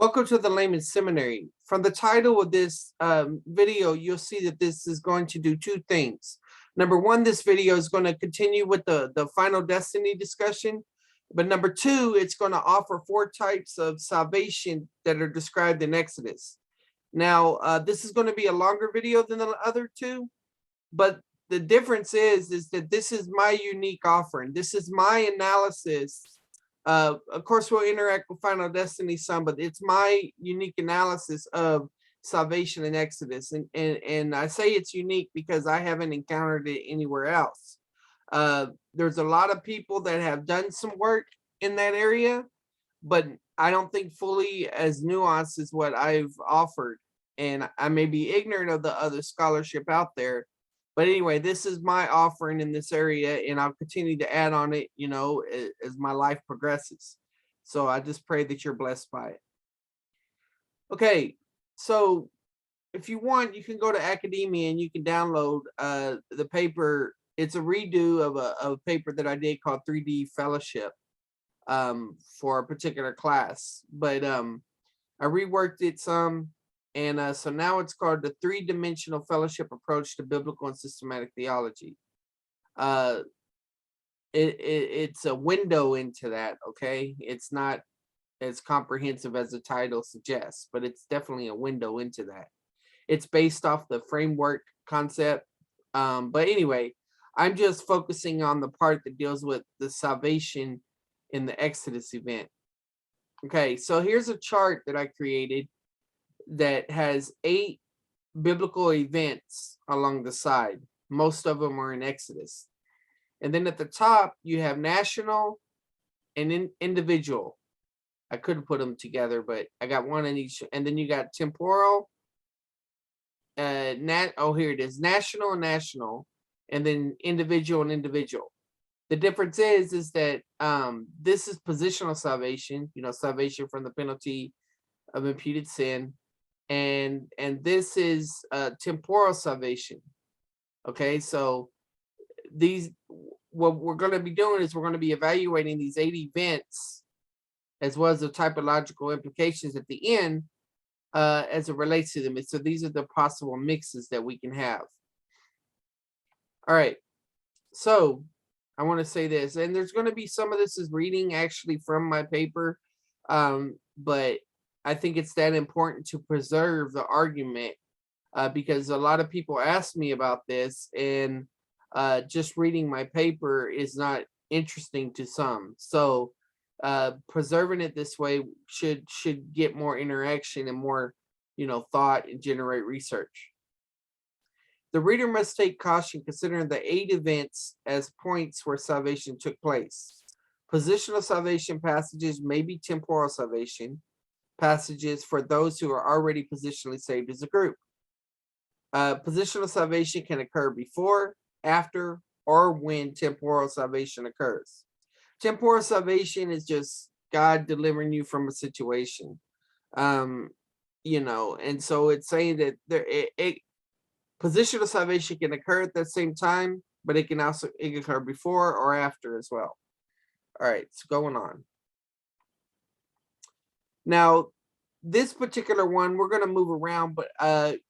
Welcome to the Layman's Seminary. From the title of this video, you'll see that this is going to do two things. Number one, this video is going to continue with the final destiny discussion. But number two, it's going to offer four types of salvation that are described in Exodus. Now, this is going to be a longer video than the other two, but the difference is that this is my unique offering. This is my analysis. Of course, we'll interact with Final Destiny some, but it's my unique analysis of salvation in Exodus. And I say it's unique because I haven't encountered it anywhere else. There's a lot of people that have done some work in that area, but I don't think fully as nuanced as what I've offered. And I may be ignorant of the other scholarship out there. But anyway, this is my offering in this area, and I'll continue to add on it, as my life progresses. So I just pray that you're blessed by it. Okay, so if you want, you can go to academia and you can download the paper. It's a redo of a paper that I did called 3D Fellowship for a particular class. But I reworked it some. And so now it's called the three-dimensional fellowship approach to biblical and systematic theology. It's a window into that, okay? It's not as comprehensive as the title suggests, but it's definitely a window into that. It's based off the framework concept. But anyway, I'm just focusing on the part that deals with the salvation in the Exodus event. Okay, so here's a chart that I created that has 8 biblical events along the side. Most of them are in Exodus. And then at the top, you have national and individual. I could have put them together, but I got one in each. And then you got temporal. Here it is. National and national. And then individual and individual. The difference is that this is positional salvation, salvation from the penalty of imputed sin. And this is temporal salvation. Okay, so what we're going to be doing is we're going to be evaluating these 8 events as well as the typological implications at the end as it relates to them. And so these are the possible mixes that we can have. All right, so I want to say this, and there's going to be some of this is reading actually from my paper, but I think it's that important to preserve the argument because a lot of people ask me about this, and just reading my paper is not interesting to some. So preserving it this way should get more interaction and more, thought and generate research. The reader must take caution considering the 8 events as points where salvation took place. Positional salvation passages may be temporal salvation passages for those who are already positionally saved as a group. Positional salvation can occur before, after, or when temporal salvation occurs. Temporal salvation is just God delivering you from a situation, and so it's saying that positional salvation can occur at the same time, but it can occur before or after as well. All right, so going on. Now, this particular one, we're going to move around, but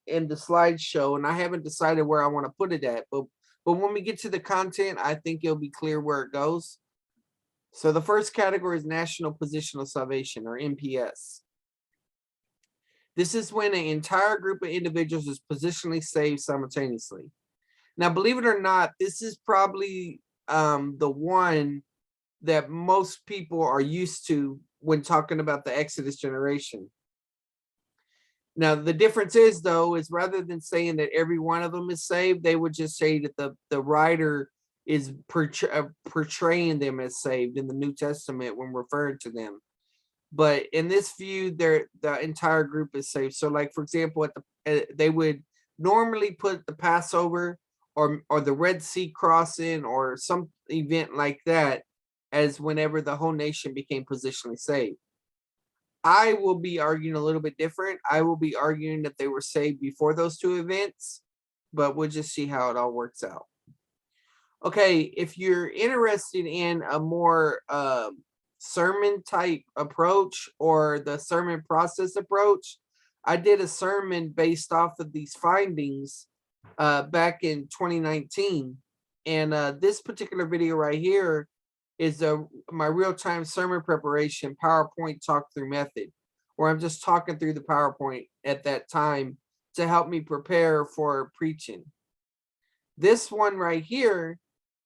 in the slideshow, and I haven't decided where I want to put it at, but when we get to the content, I think it'll be clear where it goes. So the first category is national positional salvation, or NPS. This is when an entire group of individuals is positionally saved simultaneously. Now, believe it or not, this is probably the one that most people are used to when talking about the Exodus generation. Now, the difference is, though, is rather than saying that every one of them is saved, they would just say that the writer is portraying them as saved in the New Testament when referring to them. But in this view, the entire group is saved. So, like, for example, they would normally put the Passover or the Red Sea crossing or some event like that as whenever the whole nation became positionally saved. I will be arguing a little bit different. I will be arguing that they were saved before those 2 events, but we'll just see how it all works out. Okay, if you're interested in a more sermon type approach or the sermon process approach. I did a sermon based off of these findings back in 2019. And this particular video right here is my real-time sermon preparation PowerPoint talk-through method, where I'm just talking through the PowerPoint at that time to help me prepare for preaching. This one right here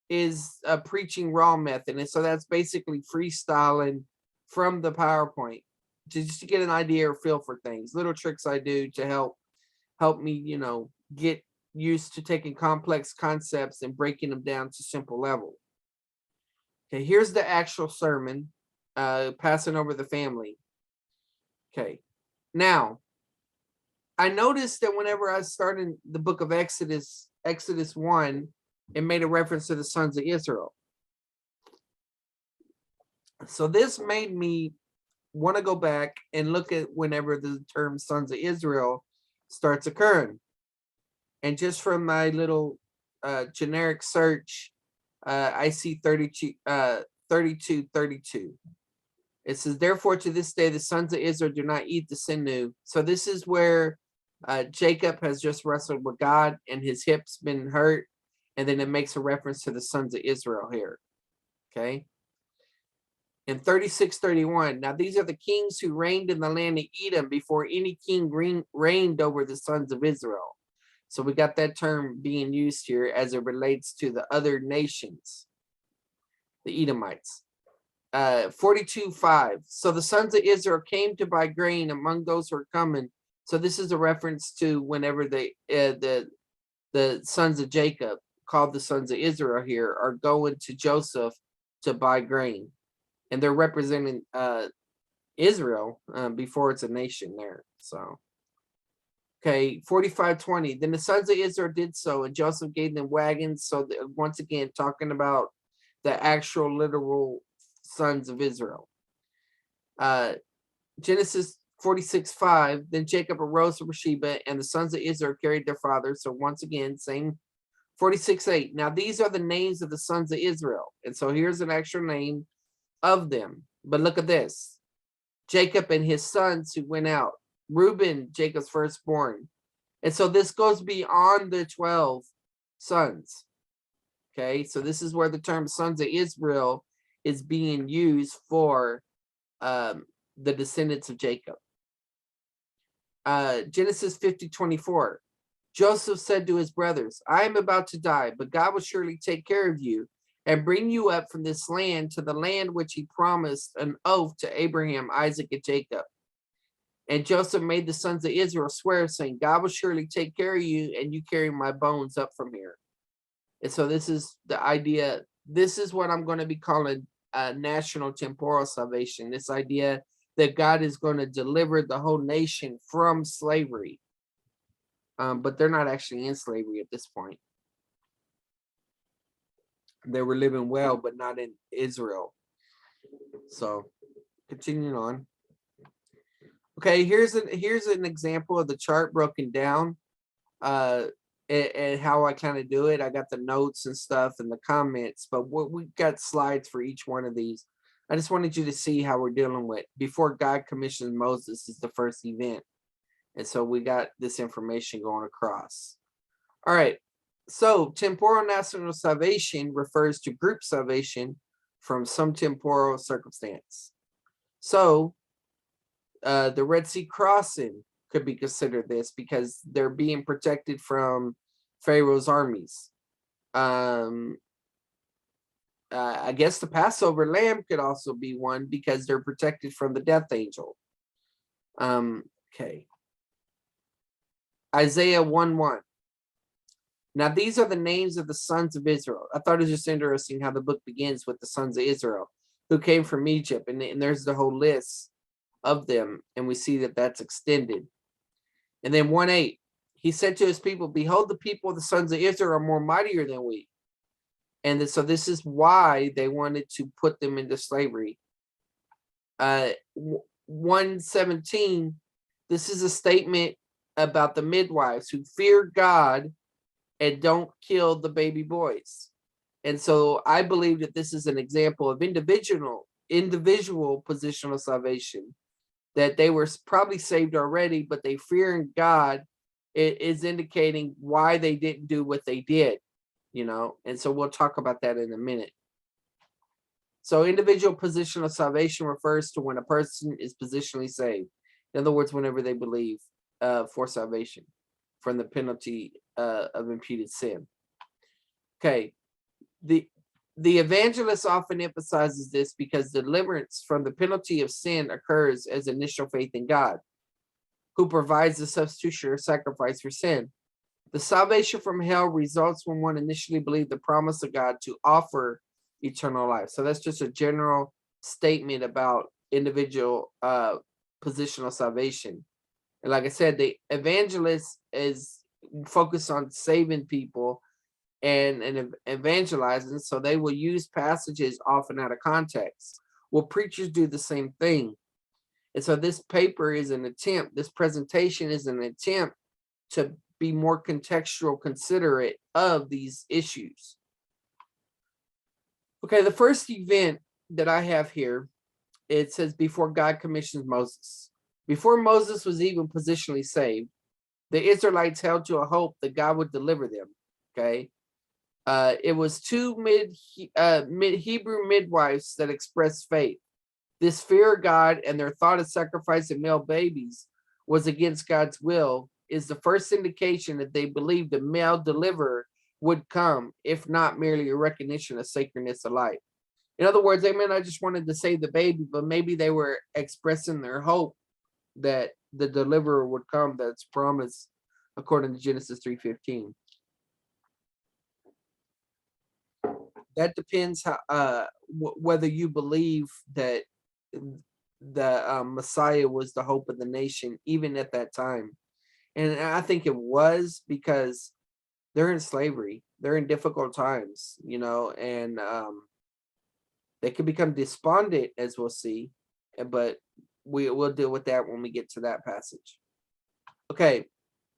is a preaching raw method. And so that's basically freestyling from the PowerPoint just to get an idea or feel for things. Little tricks I do to help me, get used to taking complex concepts and breaking them down to simple level. Okay, here's the actual sermon, passing over the family. Okay, now I noticed that whenever I started the book of Exodus 1, it made a reference to the sons of Israel. So this made me want to go back and look at whenever the term sons of Israel starts occurring. And just from my little generic search, I see 32:32. It says, therefore, to this day, the sons of Israel do not eat the sinew. So this is where Jacob has just wrestled with God and his hip's been hurt. And then it makes a reference to the sons of Israel here. Okay. In 36:31, now these are the kings who reigned in the land of Edom before any king reigned over the sons of Israel. So we got that term being used here as it relates to the other nations, the Edomites. 42:5. So the sons of Israel came to buy grain among those who are coming. So this is a reference to whenever the sons of Jacob, called the sons of Israel here, are going to Joseph to buy grain. And they're representing Israel before it's a nation there. So, okay, 45:20. Then the sons of Israel did so, and Joseph gave them wagons. So once again, talking about the actual literal sons of Israel. Genesis 46:5. Then Jacob arose from Beersheba, and the sons of Israel carried their father. So once again, same. 46:8. Now these are the names of the sons of Israel. And so here's an actual name of them. But look at this. Jacob and his sons who went out. Reuben, Jacob's firstborn. And so this goes beyond the 12 sons. Okay, so this is where the term sons of Israel is being used for the descendants of Jacob. Genesis 50:24. Joseph said to his brothers, I am about to die, but God will surely take care of you and bring you up from this land to the land which he promised an oath to Abraham, Isaac, and Jacob. And Joseph made the sons of Israel swear, saying, God will surely take care of you, and you carry my bones up from here. And so this is the idea. This is what I'm going to be calling national temporal salvation. This idea that God is going to deliver the whole nation from slavery. But they're not actually in slavery at this point. They were living well, but not in Israel. So, continuing on. Okay, here's an example of the chart broken down, and how I kind of do it. I got the notes and stuff and the comments, but we got slides for each one of these. I just wanted you to see how we're dealing with before God commissioned Moses is the first event. And so we got this information going across. All right. So temporal national salvation refers to group salvation from some temporal circumstance. So the Red Sea crossing could be considered this because they're being protected from Pharaoh's armies. I guess the Passover lamb could also be one because they're protected from the death angel. Okay. Isaiah 1:1. Now these are the names of the sons of Israel. I thought it was just interesting how the book begins with the sons of Israel who came from Egypt, and there's the whole list of them, and we see that that's extended. And then 1:8, he said to his people, behold, the people of the sons of Israel are more mightier than we. And so this is why they wanted to put them into slavery. 1:17, this is a statement about the midwives who fear God and don't kill the baby boys. And so I believe that this is an example of individual individual positional salvation, that they were probably saved already, but they fear in God. It is indicating why they didn't do what they did, and so we'll talk about that in a minute. So individual positional salvation refers to when a person is positionally saved. In other words, whenever they believe for salvation from the penalty of imputed sin. Okay, the evangelist often emphasizes this because deliverance from the penalty of sin occurs as initial faith in God, who provides the substitutionary sacrifice for sin. The salvation from hell results when one initially believed the promise of God to offer eternal life. So that's just a general statement about individual positional salvation. And like I said, the evangelist is focused on saving people and evangelizing, so they will use passages often out of context. Well, preachers do the same thing. And so this paper is an attempt, this presentation is an attempt to be more contextual, considerate of these issues. Okay, the first event that I have here, it says before God commissions Moses. Before Moses was even positionally saved, the Israelites held to a hope that God would deliver them. Okay, it was two Hebrew midwives that expressed faith. This fear of God and their thought of sacrificing male babies was against God's will is the first indication that they believed the male deliverer would come, if not merely a recognition of sacredness of life. In other words, they may not just wanted to save the baby, but maybe they were expressing their hope that the deliverer would come that's promised according to Genesis 3:15. That depends how whether you believe that the Messiah was the hope of the nation, even at that time. And I think it was because they're in slavery, they're in difficult times, and they could become despondent, as we'll see, but we'll deal with that when we get to that passage. Okay,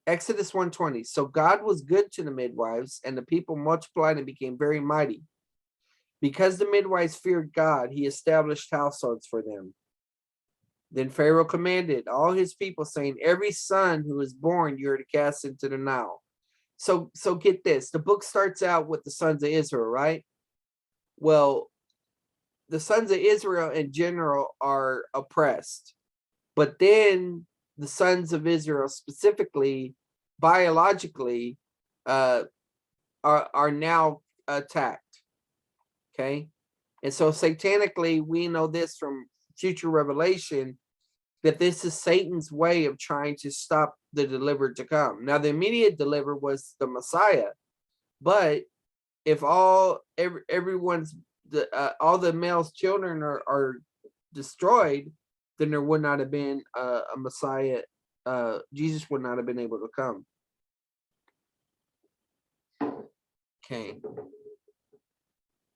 Exodus 1:20. So God was good to the midwives, and the people multiplied and became very mighty. Because the midwives feared God, he established households for them. Then Pharaoh commanded all his people, saying, every son who is born you are to cast into the Nile. So get this. The book starts out with the sons of Israel, right? Well, the sons of Israel in general are oppressed. But then the sons of Israel specifically, biologically, are now attacked. Okay? And so satanically, we know this from future revelation, that this is Satan's way of trying to stop the deliverer to come. Now, the immediate deliverer was the Messiah, but if all the male's children are destroyed, then there would not have been a Messiah. Jesus would not have been able to come. Okay.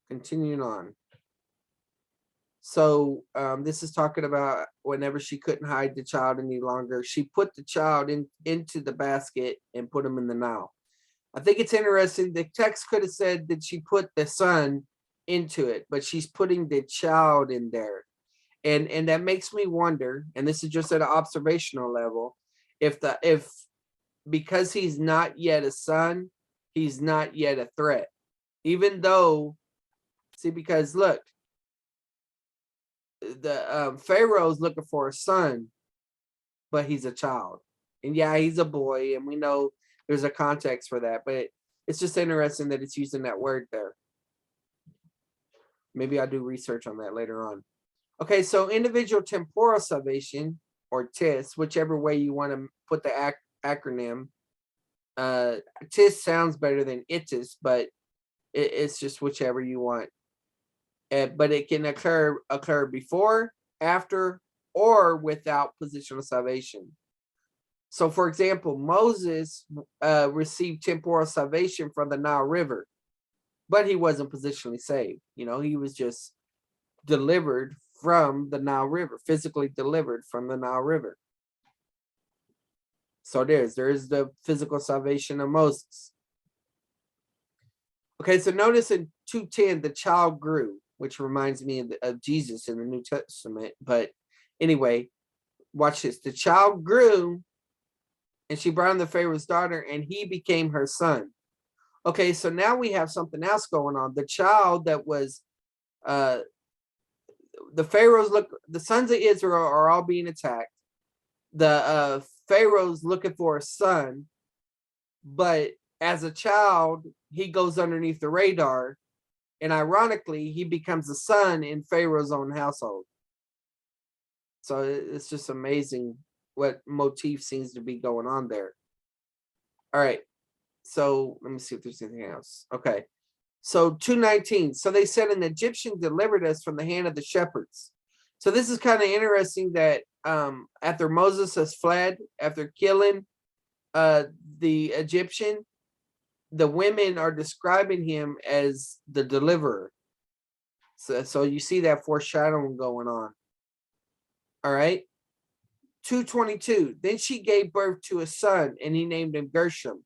Continuing on. So this is talking about whenever she couldn't hide the child any longer, she put the child into the basket and put him in the Nile. I think it's interesting. The text could have said that she put the son into it, but she's putting the child in there. And that makes me wonder, and this is just at an observational level, if because he's not yet a son, he's not yet a threat. Even though, see, because look, the Pharaoh's looking for a son, but he's a child. And yeah, he's a boy, and we know there's a context for that, but it's just interesting that it's using that word there. Maybe I'll do research on that later on. Okay, so individual temporal salvation, or TIS, whichever way you want to put the acronym. TIS sounds better than ITIS, but it's just whichever you want. But it can occur before, after, or without positional salvation. So, for example, Moses received temporal salvation from the Nile River, but he wasn't positionally saved. He was just delivered from the Nile River, physically delivered from the Nile River. So there is the physical salvation of Moses. Okay, so notice in 2:10, the child grew. which reminds me of Jesus in the New Testament. But anyway, watch this. The child grew, and she brought him to Pharaoh's daughter, and he became her son. Okay, so now we have something else going on. The child that was the sons of Israel are all being attacked. The Pharaoh's looking for a son, but as a child, he goes underneath the radar, and ironically, he becomes a son in Pharaoh's own household. So it's just amazing what motif seems to be going on there. All right. So let me see if there's anything else. Okay. So 2:19. So they said, an Egyptian delivered us from the hand of the shepherds. So this is kind of interesting that after Moses has fled, after killing the Egyptian, the women are describing him as the deliverer. So you see that foreshadowing going on. All right. 2:22. Then she gave birth to a son, and he named him Gershom.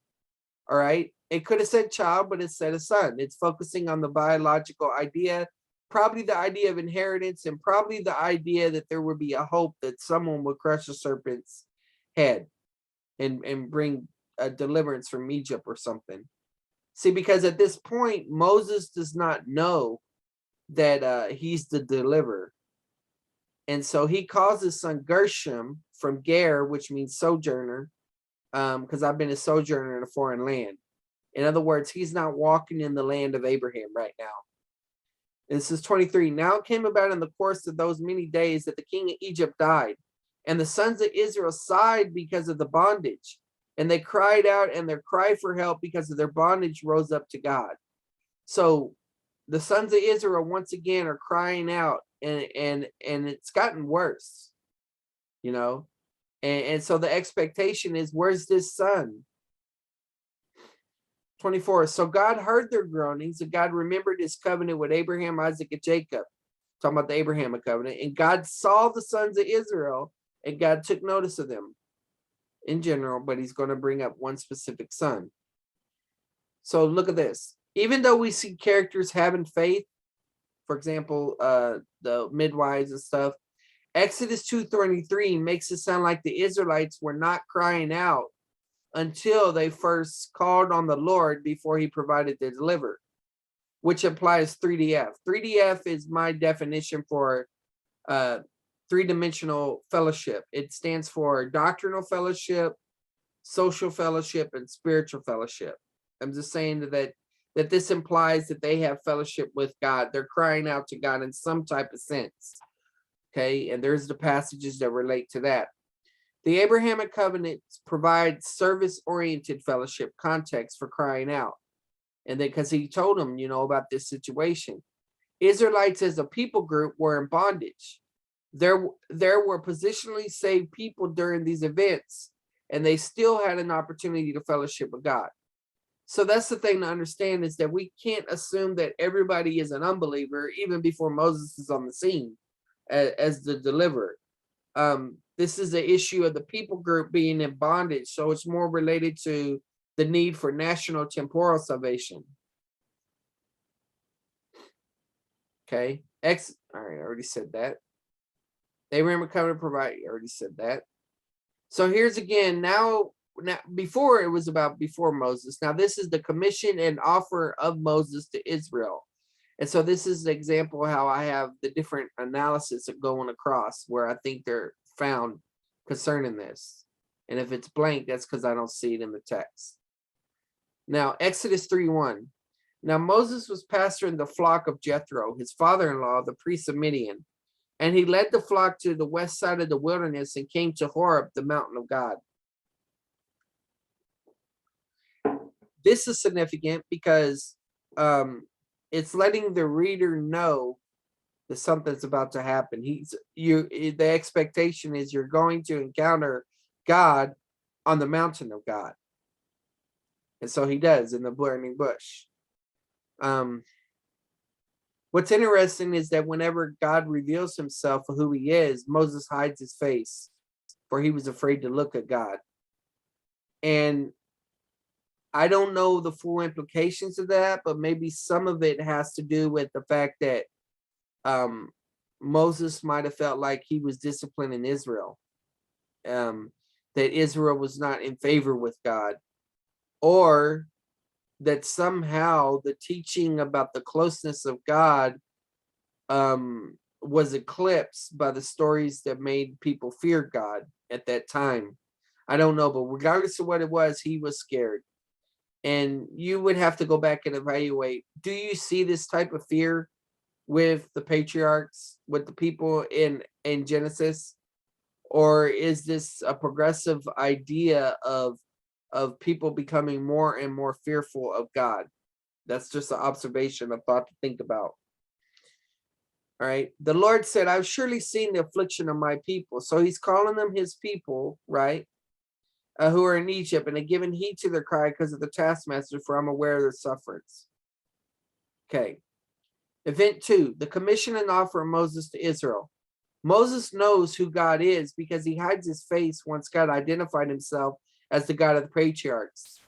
All right. It could have said child, but it said a son. It's focusing on the biological idea, probably the idea of inheritance, and probably the idea that there would be a hope that someone would crush a serpent's head and bring a deliverance from Egypt or something. See, because at this point, Moses does not know that he's the deliverer. And so he calls his son Gershom from Ger, which means sojourner, because I've been a sojourner in a foreign land. In other words, he's not walking in the land of Abraham right now. This is 23. Now it came about in the course of those many days that the king of Egypt died, and the sons of Israel sighed because of the bondage, and they cried out, and their cry for help because of their bondage rose up to God. So the sons of Israel once again are crying out, and it's gotten worse, you know. And so the expectation is, where's this son? 24. So God heard their groanings, and God remembered his covenant with Abraham, Isaac, and Jacob. Talking about the Abrahamic covenant. And God saw the sons of Israel, and God took notice of them in general, but he's going to bring up one specific son. So look at this. Even though we see characters having faith, for example, the midwives and stuff, Exodus 2:23 makes it sound like the Israelites were not crying out until they first called on the Lord before he provided the deliver, which applies 3DF. 3DF is my definition for three-dimensional fellowship. It stands for doctrinal fellowship, social fellowship, and spiritual fellowship. I'm just saying that this implies that they have fellowship with God. They're crying out to God in some type of sense. Okay, and there's the passages that relate to that. The Abrahamic covenant provides service-oriented fellowship context for crying out. And then because he told them, about this situation. Israelites as a people group were in bondage. There were positionally saved people during these events, and they still had an opportunity to fellowship with God. So that's the thing to understand, is that we can't assume that everybody is an unbeliever even before Moses is on the scene as the deliverer. This is the issue of the people group being in bondage, so it's more related to the need for national temporal salvation. Okay, all right, I already said that. Abraham covenant provide, I already said that. So here's again, now before it was about before Moses. Now this is the commission and offer of Moses to Israel. And so this is the example how I have the different analysis of going across where I think they're found concerning this. And if it's blank, that's because I don't see it in the text. Now, Exodus 3:1. Now Moses was pasturing the flock of Jethro, his father-in-law, the priest of Midian. And he led the flock to the west side of the wilderness and came to Horeb, the mountain of God. This is significant because it's letting the reader know that something's about to happen. The expectation is you're going to encounter God on the mountain of God. And so he does in the burning bush. What's interesting is that whenever God reveals himself for who he is, Moses hides his face, for he was afraid to look at God. And I don't know the full implications of that, but maybe some of it has to do with the fact that Moses might have felt like he was disciplining Israel, that Israel was not in favor with God, or that somehow the teaching about the closeness of God was eclipsed by the stories that made people fear God at that time. I don't know, but regardless of what it was, he was scared. And you would have to go back and evaluate, do you see this type of fear with the patriarchs, with the people in Genesis? Or is this a progressive idea of people becoming more and more fearful of God? That's just an observation, a thought to think about. All right. The Lord said, I've surely seen the affliction of my people. So he's calling them his people, right? Who are in Egypt, and have given heed to their cry because of the taskmaster, for I'm aware of their sufferings. Okay. Event 2, the commission and offer of Moses to Israel. Moses knows who God is because he hides his face once God identified himself as the God of the patriarchs.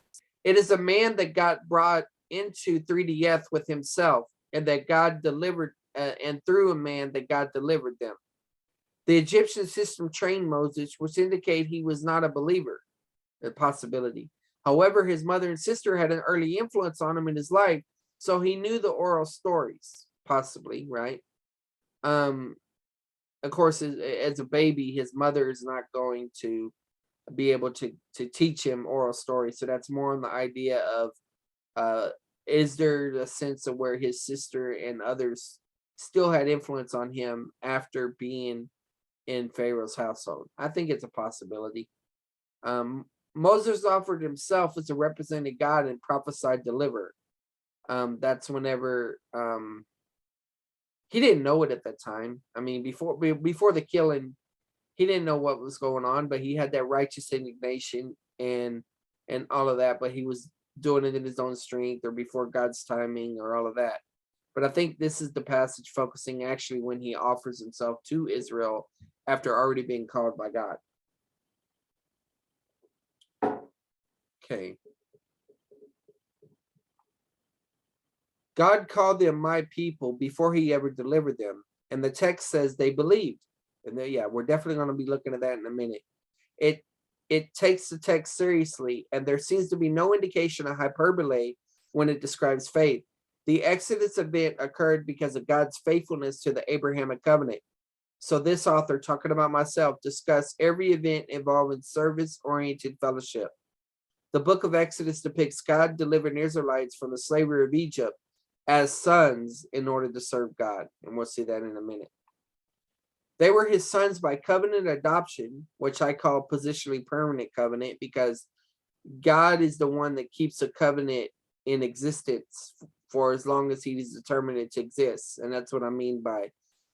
It is a man that got brought into 3Dth with himself, and that God delivered, and through a man that God delivered them. The Egyptian system trained Moses, which indicate he was not a believer, a possibility. However, his mother and sister had an early influence on him in his life, so he knew the oral stories, possibly, right? Of course, as a baby, his mother is not going to be able to teach him oral stories. So that's more on the idea of, is there a sense of where his sister and others still had influence on him after being in Pharaoh's household? I think it's a possibility. Moses offered himself as a represented God and prophesied deliver. That's whenever he didn't know it at that time. I mean, before the killing, he didn't know what was going on, but he had that righteous indignation and all of that, but he was doing it in his own strength or before God's timing or all of that. But I think this is the passage focusing actually when he offers himself to Israel after already being called by God. Okay. God called them my people before he ever delivered them. And the text says they believed. And we're definitely going to be looking at that in a minute. It takes the text seriously, and there seems to be no indication of hyperbole when it describes faith. The Exodus event occurred because of God's faithfulness to the Abrahamic covenant. So this author, talking about myself, discussed every event involving service-oriented fellowship. The book of Exodus depicts God delivering Israelites from the slavery of Egypt as sons in order to serve God. And we'll see that in a minute. They were his sons by covenant adoption, which I call positionally permanent covenant, because God is the one that keeps a covenant in existence for as long as he is determined it to exist. And that's what I mean by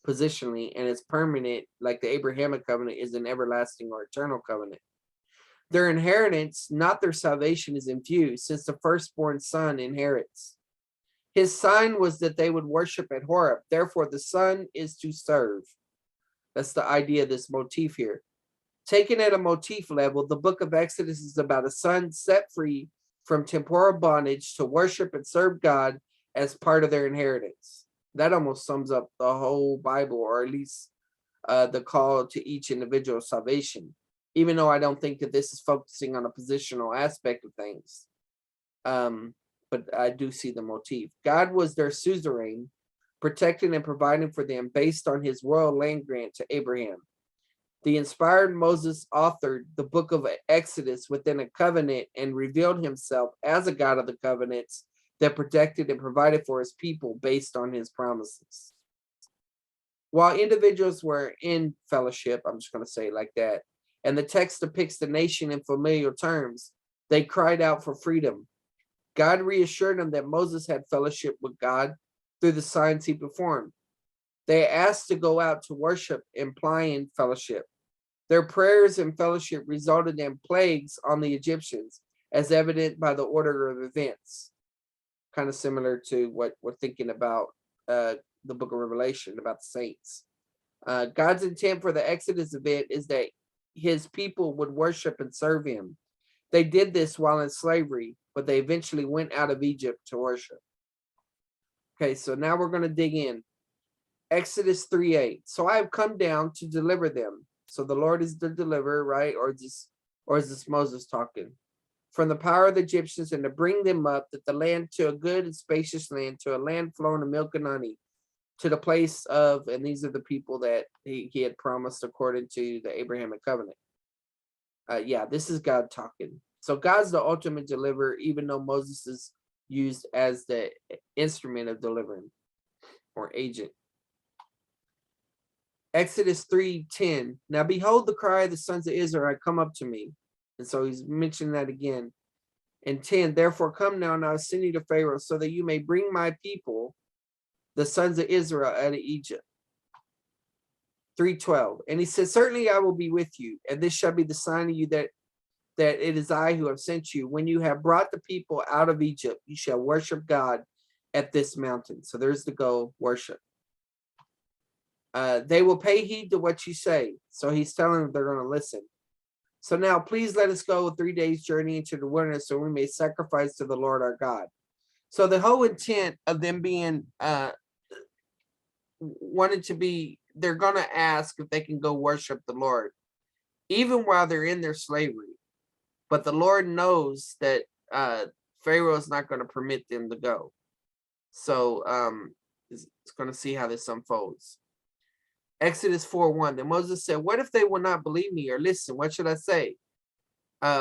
positionally. And it's permanent, like the Abrahamic covenant is an everlasting or eternal covenant. Their inheritance, not their salvation, is infused, since the firstborn son inherits. His sign was that they would worship at Horeb. Therefore, the son is to serve. That's the idea of this motif here. Taken at a motif level, the book of Exodus is about a son set free from temporal bondage to worship and serve God as part of their inheritance. That almost sums up the whole Bible, or at least the call to each individual salvation, even though I don't think that this is focusing on a positional aspect of things. But I do see the motif. God was their suzerain, protecting and providing for them based on his royal land grant to Abraham. The inspired Moses authored the book of Exodus within a covenant and revealed himself as a God of the covenants that protected and provided for his people based on his promises. While individuals were in fellowship, I'm just going to say it like that, and the text depicts the nation in familiar terms, they cried out for freedom. God reassured them that Moses had fellowship with God through the signs he performed. They asked to go out to worship, implying fellowship. Their prayers and fellowship resulted in plagues on the Egyptians, as evident by the order of events. Kind of similar to what we're thinking about the book of Revelation, about the saints. God's intent for the Exodus event is that his people would worship and serve him. They did this while in slavery, but they eventually went out of Egypt to worship. Okay, so now we're going to dig in. Exodus 3:8. So I have come down to deliver them. So the Lord is the deliverer, right? Or is this Moses talking? From the power of the Egyptians, and to bring them up that the land to a good and spacious land, to a land flowing with milk and honey, to the place of, and these are the people that he had promised according to the Abrahamic covenant. Yeah, this is God talking. So God's the ultimate deliverer, even though Moses is used as the instrument of delivering or agent. Exodus 3:10. Now behold, the cry of the sons of Israel come up to me. And so he's mentioning that again. And 10, therefore come now, and I'll send you to Pharaoh, so that you may bring my people, the sons of Israel, out of Egypt. 3:12. And he says, certainly I will be with you, and this shall be the sign of you that it is I who have sent you. When you have brought the people out of Egypt, you shall worship God at this mountain. So there's the go, worship. They will pay heed to what you say. So he's telling them they're going to listen. So now please let us go 3 days journey into the wilderness, so we may sacrifice to the Lord our God. So the whole intent of them being wanted to be, they're going to ask if they can go worship the Lord, even while they're in their slavery. But the Lord knows that Pharaoh is not going to permit them to go. So it's going to see how this unfolds. Exodus 4:1. Then Moses said, what if they will not believe me or listen? What should I say?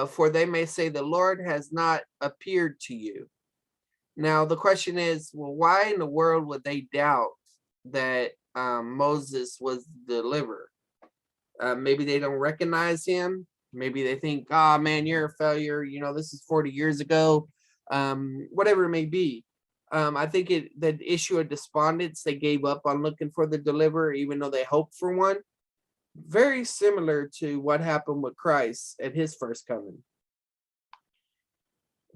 For they may say, the Lord has not appeared to you. Now, the question is, well, why in the world would they doubt that Moses was the deliverer? Maybe they don't recognize him. Maybe they think, oh, man, you're a failure. You know, this is 40 years ago. Whatever it may be. I think the issue of despondence, they gave up on looking for the deliverer, even though they hoped for one. Very similar to what happened with Christ at his first coming.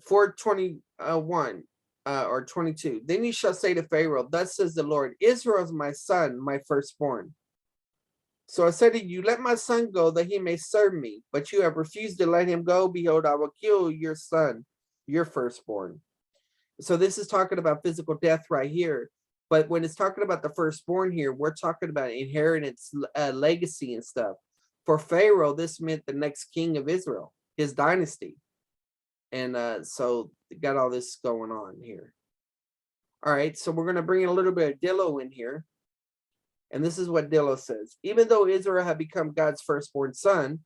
4:21 or 22. Then you shall say to Pharaoh, thus says the Lord, Israel is my son, my firstborn. So I said to you, let my son go, that he may serve me. But you have refused to let him go. Behold, I will kill your son, your firstborn. So this is talking about physical death right here. But when it's talking about the firstborn here, we're talking about inheritance, legacy and stuff. For Pharaoh, this meant the next king of Israel, his dynasty. And so got all this going on here. All right, so we're going to bring a little bit of Dillo in here. And this is what Dillo says. Even though Israel had become God's firstborn son,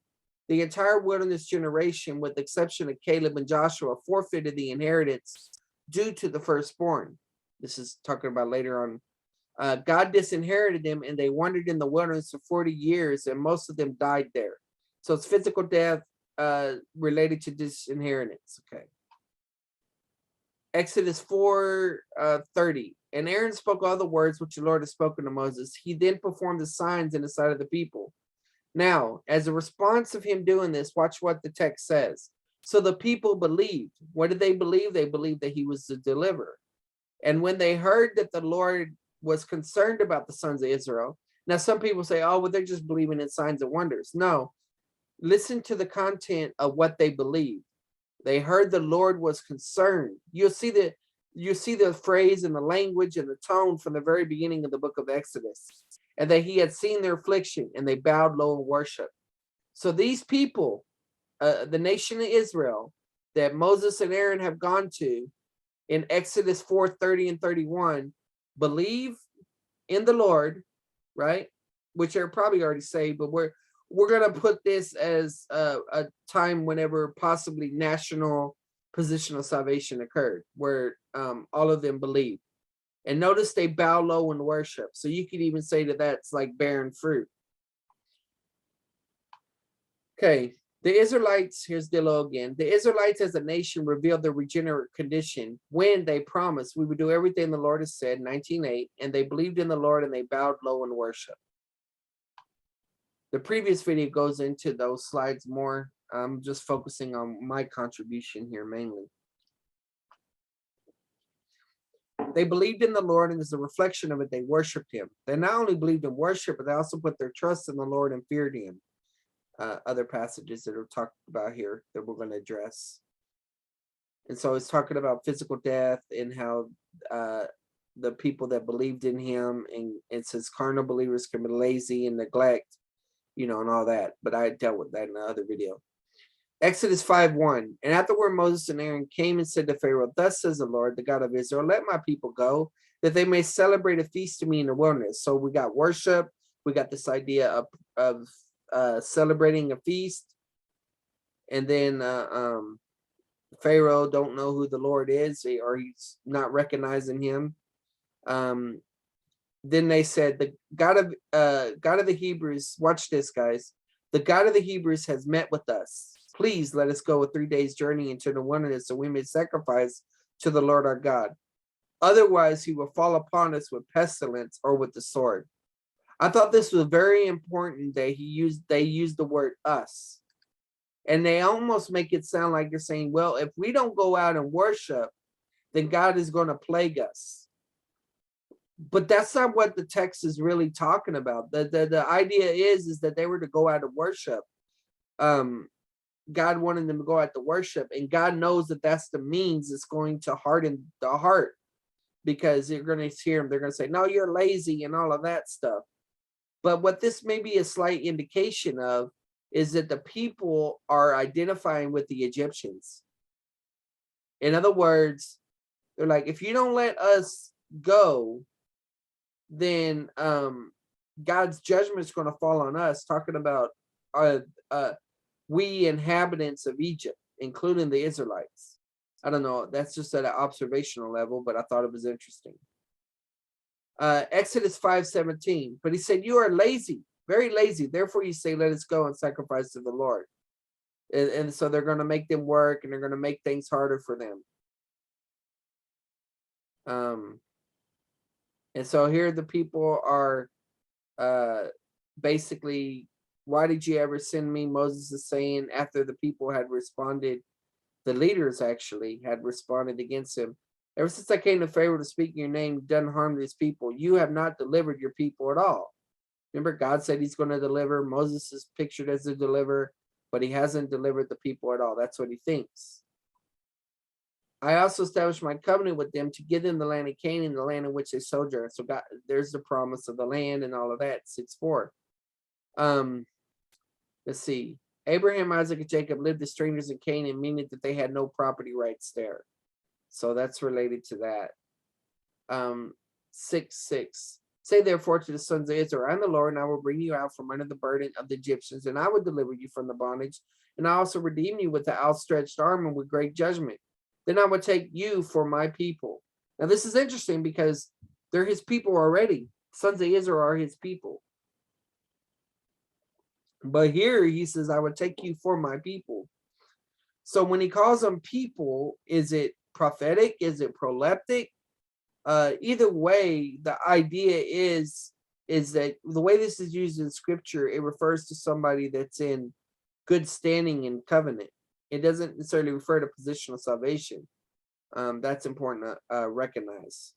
the entire wilderness generation, with the exception of Caleb and Joshua, forfeited the inheritance due to the firstborn. This is talking about later on. God disinherited them, and they wandered in the wilderness for 40 years, and most of them died there. So it's physical death related to disinheritance. Okay. Exodus 4:30. And Aaron spoke all the words which the Lord had spoken to Moses. He then performed the signs in the sight of the people. Now, as a response of him doing this, watch what the text says. So the people believed. What did they believe? They believed that he was the deliverer. And when they heard that the Lord was concerned about the sons of Israel, now some people say, oh, well, they're just believing in signs and wonders. No, listen to the content of what they believed. They heard the Lord was concerned. You see the phrase and the language and the tone from the very beginning of the book of Exodus, and that he had seen their affliction, and they bowed low in worship. So these people, the nation of Israel, that Moses and Aaron have gone to in Exodus 4:30 and 31, believe in the Lord, right? Which are probably already saved, but we're going to put this as a time whenever possibly national positional salvation occurred, where all of them believed. And notice they bow low in worship. So you could even say that that's like bearing fruit. Okay, the Israelites, here's Dillo again. The Israelites as a nation revealed their regenerate condition when they promised we would do everything the Lord has said, 19:8, and they believed in the Lord and they bowed low in worship. The previous video goes into those slides more. I'm just focusing on my contribution here mainly. They believed in the Lord, and as a reflection of it, they worshiped him. They not only believed in worship, but they also put their trust in the Lord and feared him. Other passages that are talked about here that we're going to address. And so it's talking about physical death and how the people that believed in him, and it says carnal believers can be lazy and neglect, and all that. But I dealt with that in the other video. Exodus 5:1. And afterward Moses and Aaron came and said to Pharaoh, thus says the Lord, the God of Israel, let my people go, that they may celebrate a feast to me in the wilderness. So we got worship. We got this idea of celebrating a feast. And then Pharaoh don't know who the Lord is, or he's not recognizing him. Then they said, the God of the Hebrews, watch this, guys. The God of the Hebrews has met with us. Please let us go a 3 days journey into the wilderness, so we may sacrifice to the Lord our God. Otherwise, he will fall upon us with pestilence or with the sword. I thought this was very important that they used the word us. And they almost make it sound like they're saying, well, if we don't go out and worship, then God is going to plague us. But that's not what the text is really talking about. The idea is that they were to go out and worship. God wanted them to go out to worship, and God knows that that's the means it's going to harden the heart, because you're going to hear them. They're going to say, no, you're lazy and all of that stuff. But what this may be a slight indication of is that the people are identifying with the Egyptians. In other words, they're like, if you don't let us go, then God's judgment is going to fall on us, talking about we inhabitants of Egypt, including the Israelites. I don't know. That's just at an observational level, but I thought it was interesting. Exodus 5:17. But he said, you are lazy, very lazy. Therefore you say, let us go and sacrifice to the Lord. And so they're going to make them work, and they're going to make things harder for them. And so here the people are basically, why did you ever send me? Moses is saying, after the people had responded, the leaders actually had responded against him. Ever since I came to Pharaoh to speak in your name, done harm to his people. You have not delivered your people at all. Remember, God said he's going to deliver. Moses is pictured as the deliverer, but he hasn't delivered the people at all. That's what he thinks. I also established my covenant with them to give them the land of Canaan, the land in which they sojourn. So God, there's the promise of the land and all of that. 6:4. Let's see. Abraham, Isaac, and Jacob lived as strangers in Canaan, meaning that they had no property rights there. So that's related to that. 6:6. Say therefore to the sons of Israel, I am the Lord, and I will bring you out from under the burden of the Egyptians, and I will deliver you from the bondage, and I also redeem you with the outstretched arm and with great judgment. Then I will take you for my people. Now this is interesting because they're his people already. Sons of Israel are his people. But here he says, I will take you for my people. So when he calls them people, is it prophetic? Is it proleptic? Either way, the idea is that the way this is used in scripture, it refers to somebody that's in good standing in covenant. It doesn't necessarily refer to positional salvation. That's important to recognize.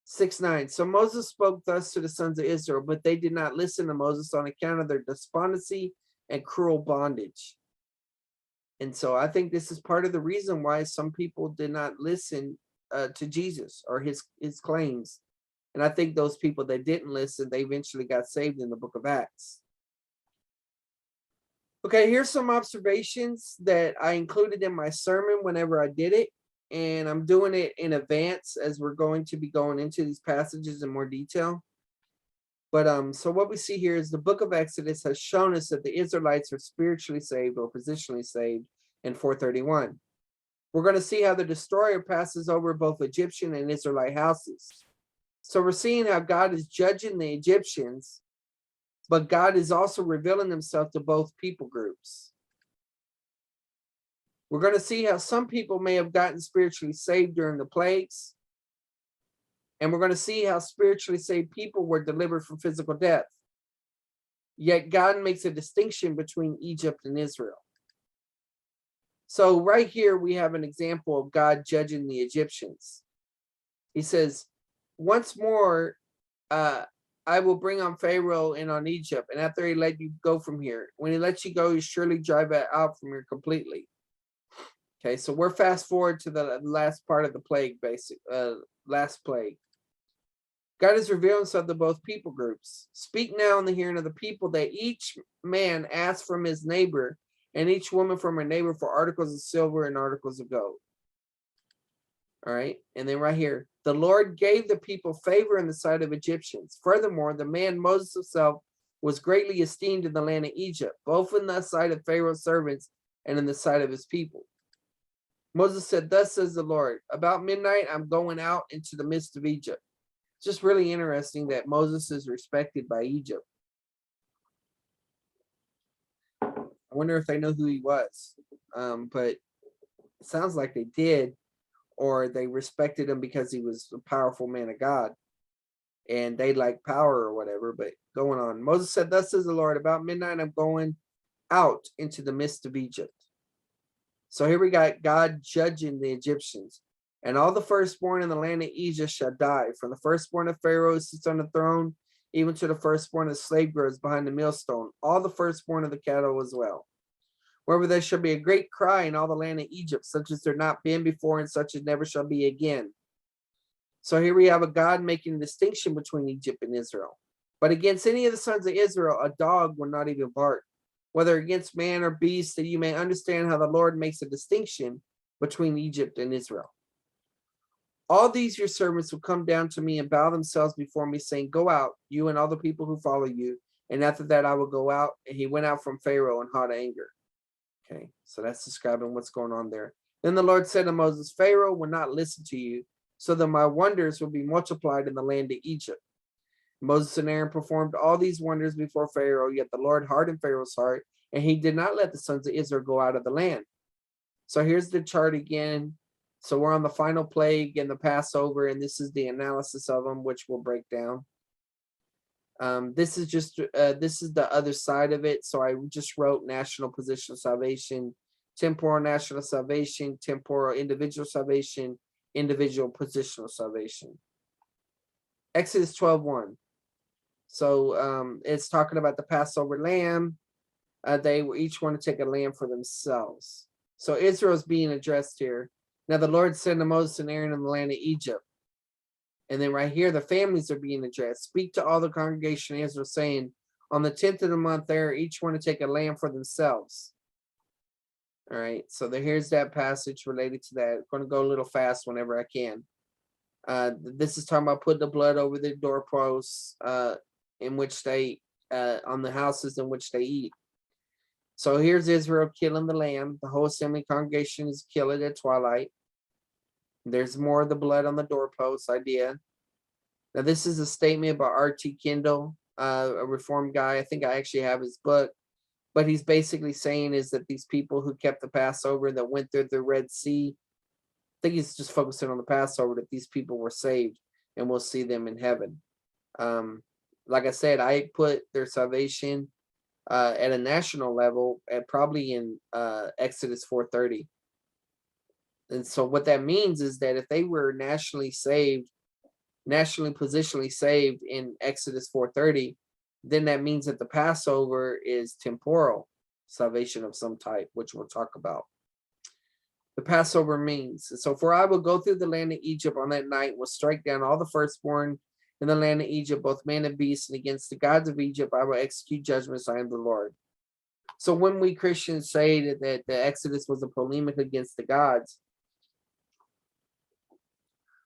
6:9. So Moses spoke thus to the sons of Israel, but they did not listen to Moses on account of their despondency and cruel bondage. And so I think this is part of the reason why some people did not listen to Jesus or his claims. And I think those people that didn't listen, they eventually got saved in the book of Acts. Okay, here's some observations that I included in my sermon whenever I did it. And I'm doing it in advance as we're going to be going into these passages in more detail. But so what we see here is the book of Exodus has shown us that the Israelites are spiritually saved or positionally saved in 431. We're going to see how the destroyer passes over both Egyptian and Israelite houses. So we're seeing how God is judging the Egyptians, but God is also revealing himself to both people groups. We're going to see how some people may have gotten spiritually saved during the plagues. And we're going to see how spiritually saved people were delivered from physical death. Yet God makes a distinction between Egypt and Israel. So right here we have an example of God judging the Egyptians. He says, once more, I will bring on Pharaoh and on Egypt, and after he let you go from here. When he lets you go, you surely drive it out from here completely. Okay, so we're fast forward to the last part of the plague, last plague. God has revealed himself to both people groups. Speak now in the hearing of the people that each man ask from his neighbor and each woman from her neighbor for articles of silver and articles of gold. All right. And then right here, the Lord gave the people favor in the sight of Egyptians. Furthermore, the man Moses himself was greatly esteemed in the land of Egypt, both in the sight of Pharaoh's servants and in the sight of his people. Moses said, thus says the Lord, about midnight, I'm going out into the midst of Egypt. It's just really interesting that Moses is respected by Egypt. I wonder if they know who he was. But it sounds like they did, or they respected him because he was a powerful man of God and they like power or whatever. But going on, Moses said, thus says the Lord, about midnight, I'm going out into the midst of Egypt. So here we got God judging the Egyptians. And all the firstborn in the land of Egypt shall die, from the firstborn of Pharaoh who sits on the throne, even to the firstborn of the slave girls behind the millstone, all the firstborn of the cattle as well. Wherever there shall be a great cry in all the land of Egypt, such as there not been before, and such as never shall be again. So here we have a God making a distinction between Egypt and Israel. But against any of the sons of Israel, a dog will not even bark, whether against man or beast, that you may understand how the Lord makes a distinction between Egypt and Israel. All these your servants will come down to me and bow themselves before me, saying, go out, you and all the people who follow you. And after that, I will go out. And he went out from Pharaoh in hot anger. Okay, so that's describing what's going on there. Then the Lord said to Moses, Pharaoh will not listen to you, so that my wonders will be multiplied in the land of Egypt. Moses and Aaron performed all these wonders before Pharaoh, yet the Lord hardened Pharaoh's heart, and he did not let the sons of Israel go out of the land. So here's the chart again. So we're on the final plague and the Passover, and this is the analysis of them, which we'll break down. This is just this is the other side of it. So I just wrote national positional salvation, temporal national salvation, temporal individual salvation, individual positional salvation. Exodus 12:1. So it's talking about the Passover lamb. They were each want to take a lamb for themselves. So Israel's being addressed here. Now the Lord said to Moses and Aaron in the land of Egypt. And then right here, the families are being addressed. Speak to all the congregation of Israel, saying, on the 10th of the month, there each want to take a lamb for themselves. All right, so here's that passage related to that. I'm going to go a little fast whenever I can. This is talking about putting the blood over the doorposts in which they, on the houses in which they eat. So here's Israel killing the lamb. The whole assembly congregation is killing at twilight. There's more of the blood on the doorpost idea. Now, this is a statement about R.T. Kendall, a Reformed guy. I think I actually have his book. But he's basically saying is that these people who kept the Passover that went through the Red Sea, I think he's just focusing on the Passover, that these people were saved and we'll see them in heaven. Like I said, I put their salvation at a national level at probably in Exodus 4:30. And so what that means is that if they were nationally saved, nationally positionally saved in Exodus 4:30, then that means that the Passover is temporal salvation of some type, which we'll talk about. The Passover means, so for I will go through the land of Egypt on that night, will strike down all the firstborn in the land of Egypt, both man and beast, and against the gods of Egypt I will execute judgments. I am the Lord. So when we Christians say that the Exodus was a polemic against the gods,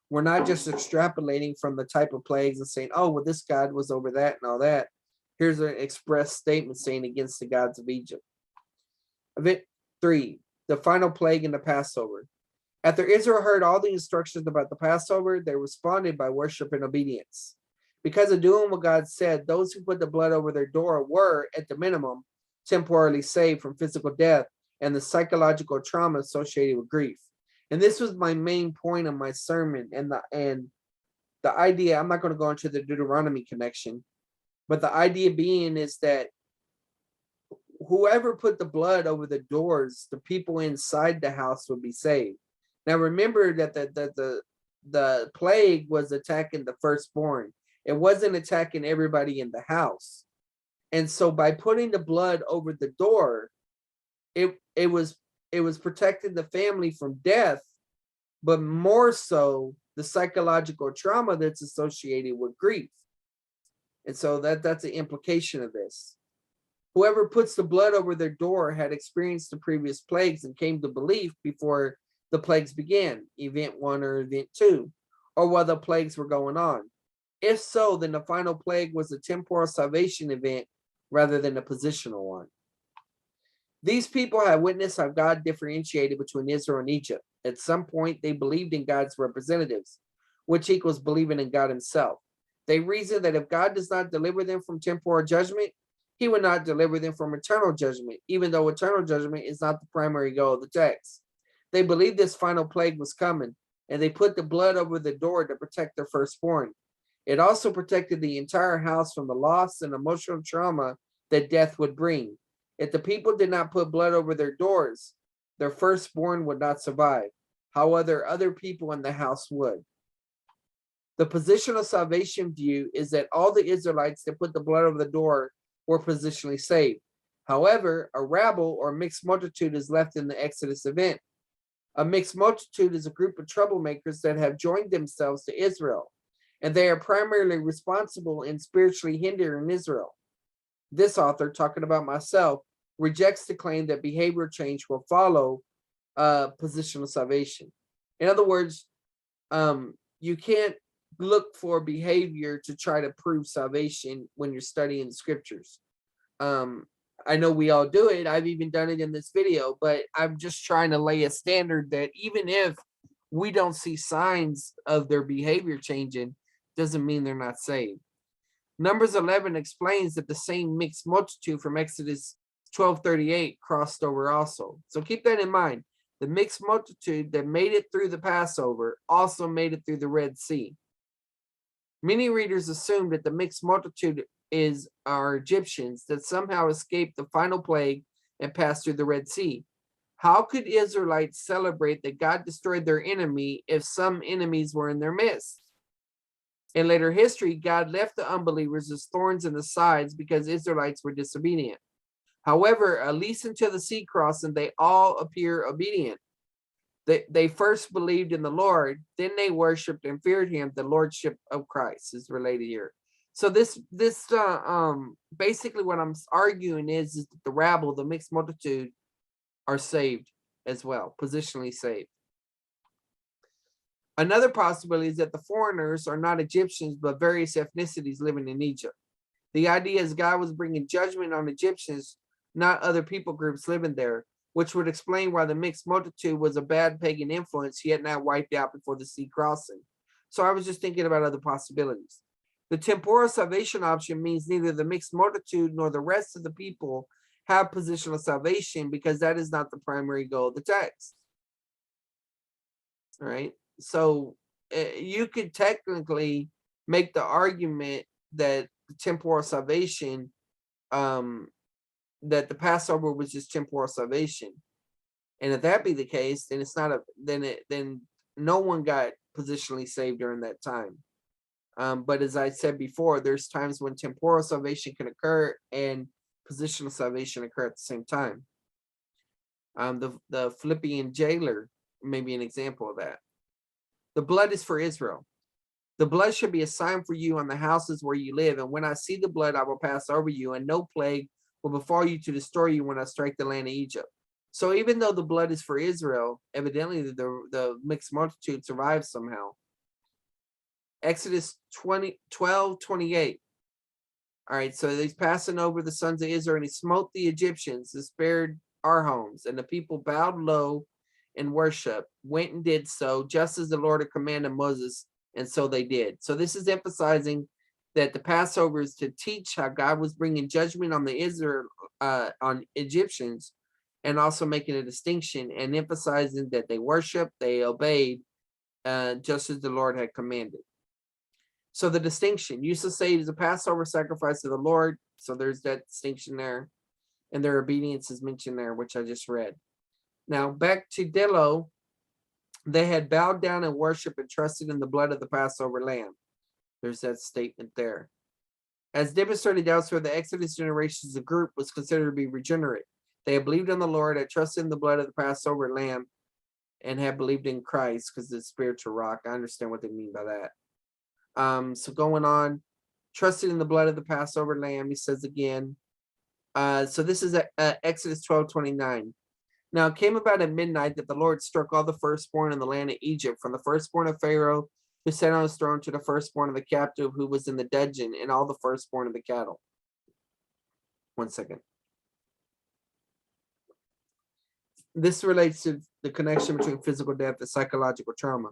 we're not just extrapolating from the type of plagues and saying, oh, well, this God was over that and all that. Here's an express statement saying against the gods of Egypt. Event 3, the final plague in the Passover. After Israel heard all the instructions about the Passover, they responded by worship and obedience. Because of doing what God said, those who put the blood over their door were, at the minimum, temporarily saved from physical death and the psychological trauma associated with grief. And this was my main point of my sermon, and the idea, I'm not going to go into the Deuteronomy connection, but the idea being is that whoever put the blood over the doors, the people inside the house would be saved. Now remember that the plague was attacking the firstborn. It wasn't attacking everybody in the house. And so by putting the blood over the door, it was protecting the family from death, but more so the psychological trauma that's associated with grief. And so that's an implication of this. Whoever puts the blood over their door had experienced the previous plagues and came to belief before the plagues began, event 1 or event 2, or while the plagues were going on. If so, then the final plague was a temporal salvation event rather than a positional one. These people have witnessed how God differentiated between Israel and Egypt. At some point, they believed in God's representatives, which equals believing in God himself. They reasoned that if God does not deliver them from temporal judgment, he would not deliver them from eternal judgment, even though eternal judgment is not the primary goal of the text. They believed this final plague was coming, and they put the blood over the door to protect their firstborn. It also protected the entire house from the loss and emotional trauma that death would bring. If the people did not put blood over their doors, their firstborn would not survive. However, other people in the house would. The positional salvation view is that all the Israelites that put the blood over the door were positionally saved. However, a rabble or mixed multitude is left in the Exodus event. A mixed multitude is a group of troublemakers that have joined themselves to Israel, and they are primarily responsible in spiritually hindering Israel. This author, talking about myself, rejects the claim that behavior change will follow positional salvation. In other words, you can't look for behavior to try to prove salvation when you're studying the scriptures. I know we all do it. I've even done it in this video, but I'm just trying to lay a standard that even if we don't see signs of their behavior changing, doesn't mean they're not saved. Numbers 11 explains that the same mixed multitude from Exodus 12:38 crossed over also. So keep that in mind. The mixed multitude that made it through the Passover also made it through the Red Sea. Many readers assume that the mixed multitude are Egyptians that somehow escaped the final plague and passed through the Red Sea. How could Israelites celebrate that God destroyed their enemy if some enemies were in their midst? In later history, God left the unbelievers as thorns in the sides because Israelites were disobedient. However, at least until the sea crossing, they all appear obedient. They first believed in the Lord, then they worshipped and feared him. The lordship of Christ is related here. So this basically what I'm arguing is that the rabble, the mixed multitude, are saved as well, positionally saved. Another possibility is that the foreigners are not Egyptians, but various ethnicities living in Egypt. The idea is God was bringing judgment on Egyptians, not other people groups living there, which would explain why the mixed multitude was a bad pagan influence yet not wiped out before the sea crossing. So I was just thinking about other possibilities. The temporal salvation option means neither the mixed multitude nor the rest of the people have positional salvation because that is not the primary goal of the text. All right. So you could technically make the argument that the temporal salvation, that the Passover was just temporal salvation, and if that be the case, then it's not then no one got positionally saved during that time. But as I said before, there's times when temporal salvation can occur and positional salvation occur at the same time. The Philippian jailer may be an example of that. The blood is for Israel. The blood should be a sign for you on the houses where you live. And when I see the blood, I will pass over you, and no plague will befall you to destroy you when I strike the land of Egypt. So even though the blood is for Israel, evidently the mixed multitude survives somehow. Exodus 12:28. All right, so he's passing over the sons of Israel, and he smote the Egyptians and spared our homes. And the people bowed low and worship, went and did so, just as the Lord had commanded Moses, and so they did. So this is emphasizing that the Passover is to teach how God was bringing judgment on on Egyptians, and also making a distinction and emphasizing that they worshiped, they obeyed, just as the Lord had commanded. So the distinction, used to say it is a Passover sacrifice to the Lord, so there's that distinction there, and their obedience is mentioned there, which I just read. Now, back to Delo, they had bowed down and worshiped and trusted in the blood of the Passover lamb. There's that statement there. As demonstrated elsewhere, the Exodus generation as a group was considered to be regenerate. They had believed in the Lord, had trusted in the blood of the Passover lamb, and have believed in Christ because it's spiritual rock. I understand what they mean by that. So going on, trusted in the blood of the Passover lamb, he says again. So this is Exodus 12:29. Now it came about at midnight that the Lord struck all the firstborn in the land of Egypt, from the firstborn of Pharaoh who sat on his throne to the firstborn of the captive who was in the dungeon, and all the firstborn of the cattle. 1 second. This relates to the connection between physical death and psychological trauma.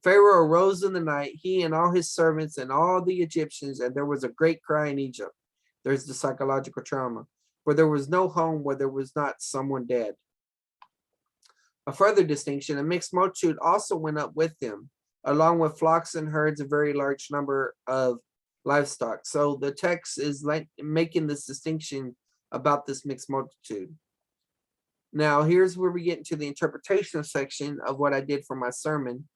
Pharaoh arose in the night, he and all his servants and all the Egyptians, and there was a great cry in Egypt. There's the psychological trauma, for there was no home where there was not someone dead. A further distinction, a mixed multitude also went up with them, along with flocks and herds, a very large number of livestock. So the text is like making this distinction about this mixed multitude. Now, here's where we get into the interpretation section of what I did for my sermon.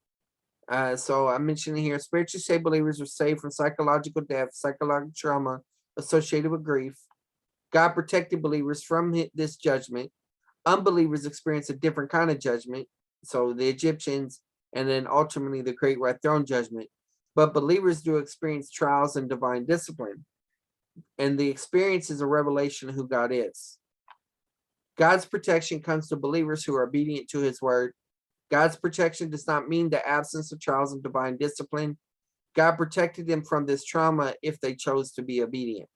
So I mentioned here, spiritually saved believers are saved from psychological death, psychological trauma associated with grief. God protected believers from this judgment. Unbelievers experience a different kind of judgment. So the Egyptians, and then ultimately the great white throne judgment. But believers do experience trials and divine discipline. And the experience is a revelation of who God is. God's protection comes to believers who are obedient to his word. God's protection does not mean the absence of trials and divine discipline. God protected them from this trauma if they chose to be obedient.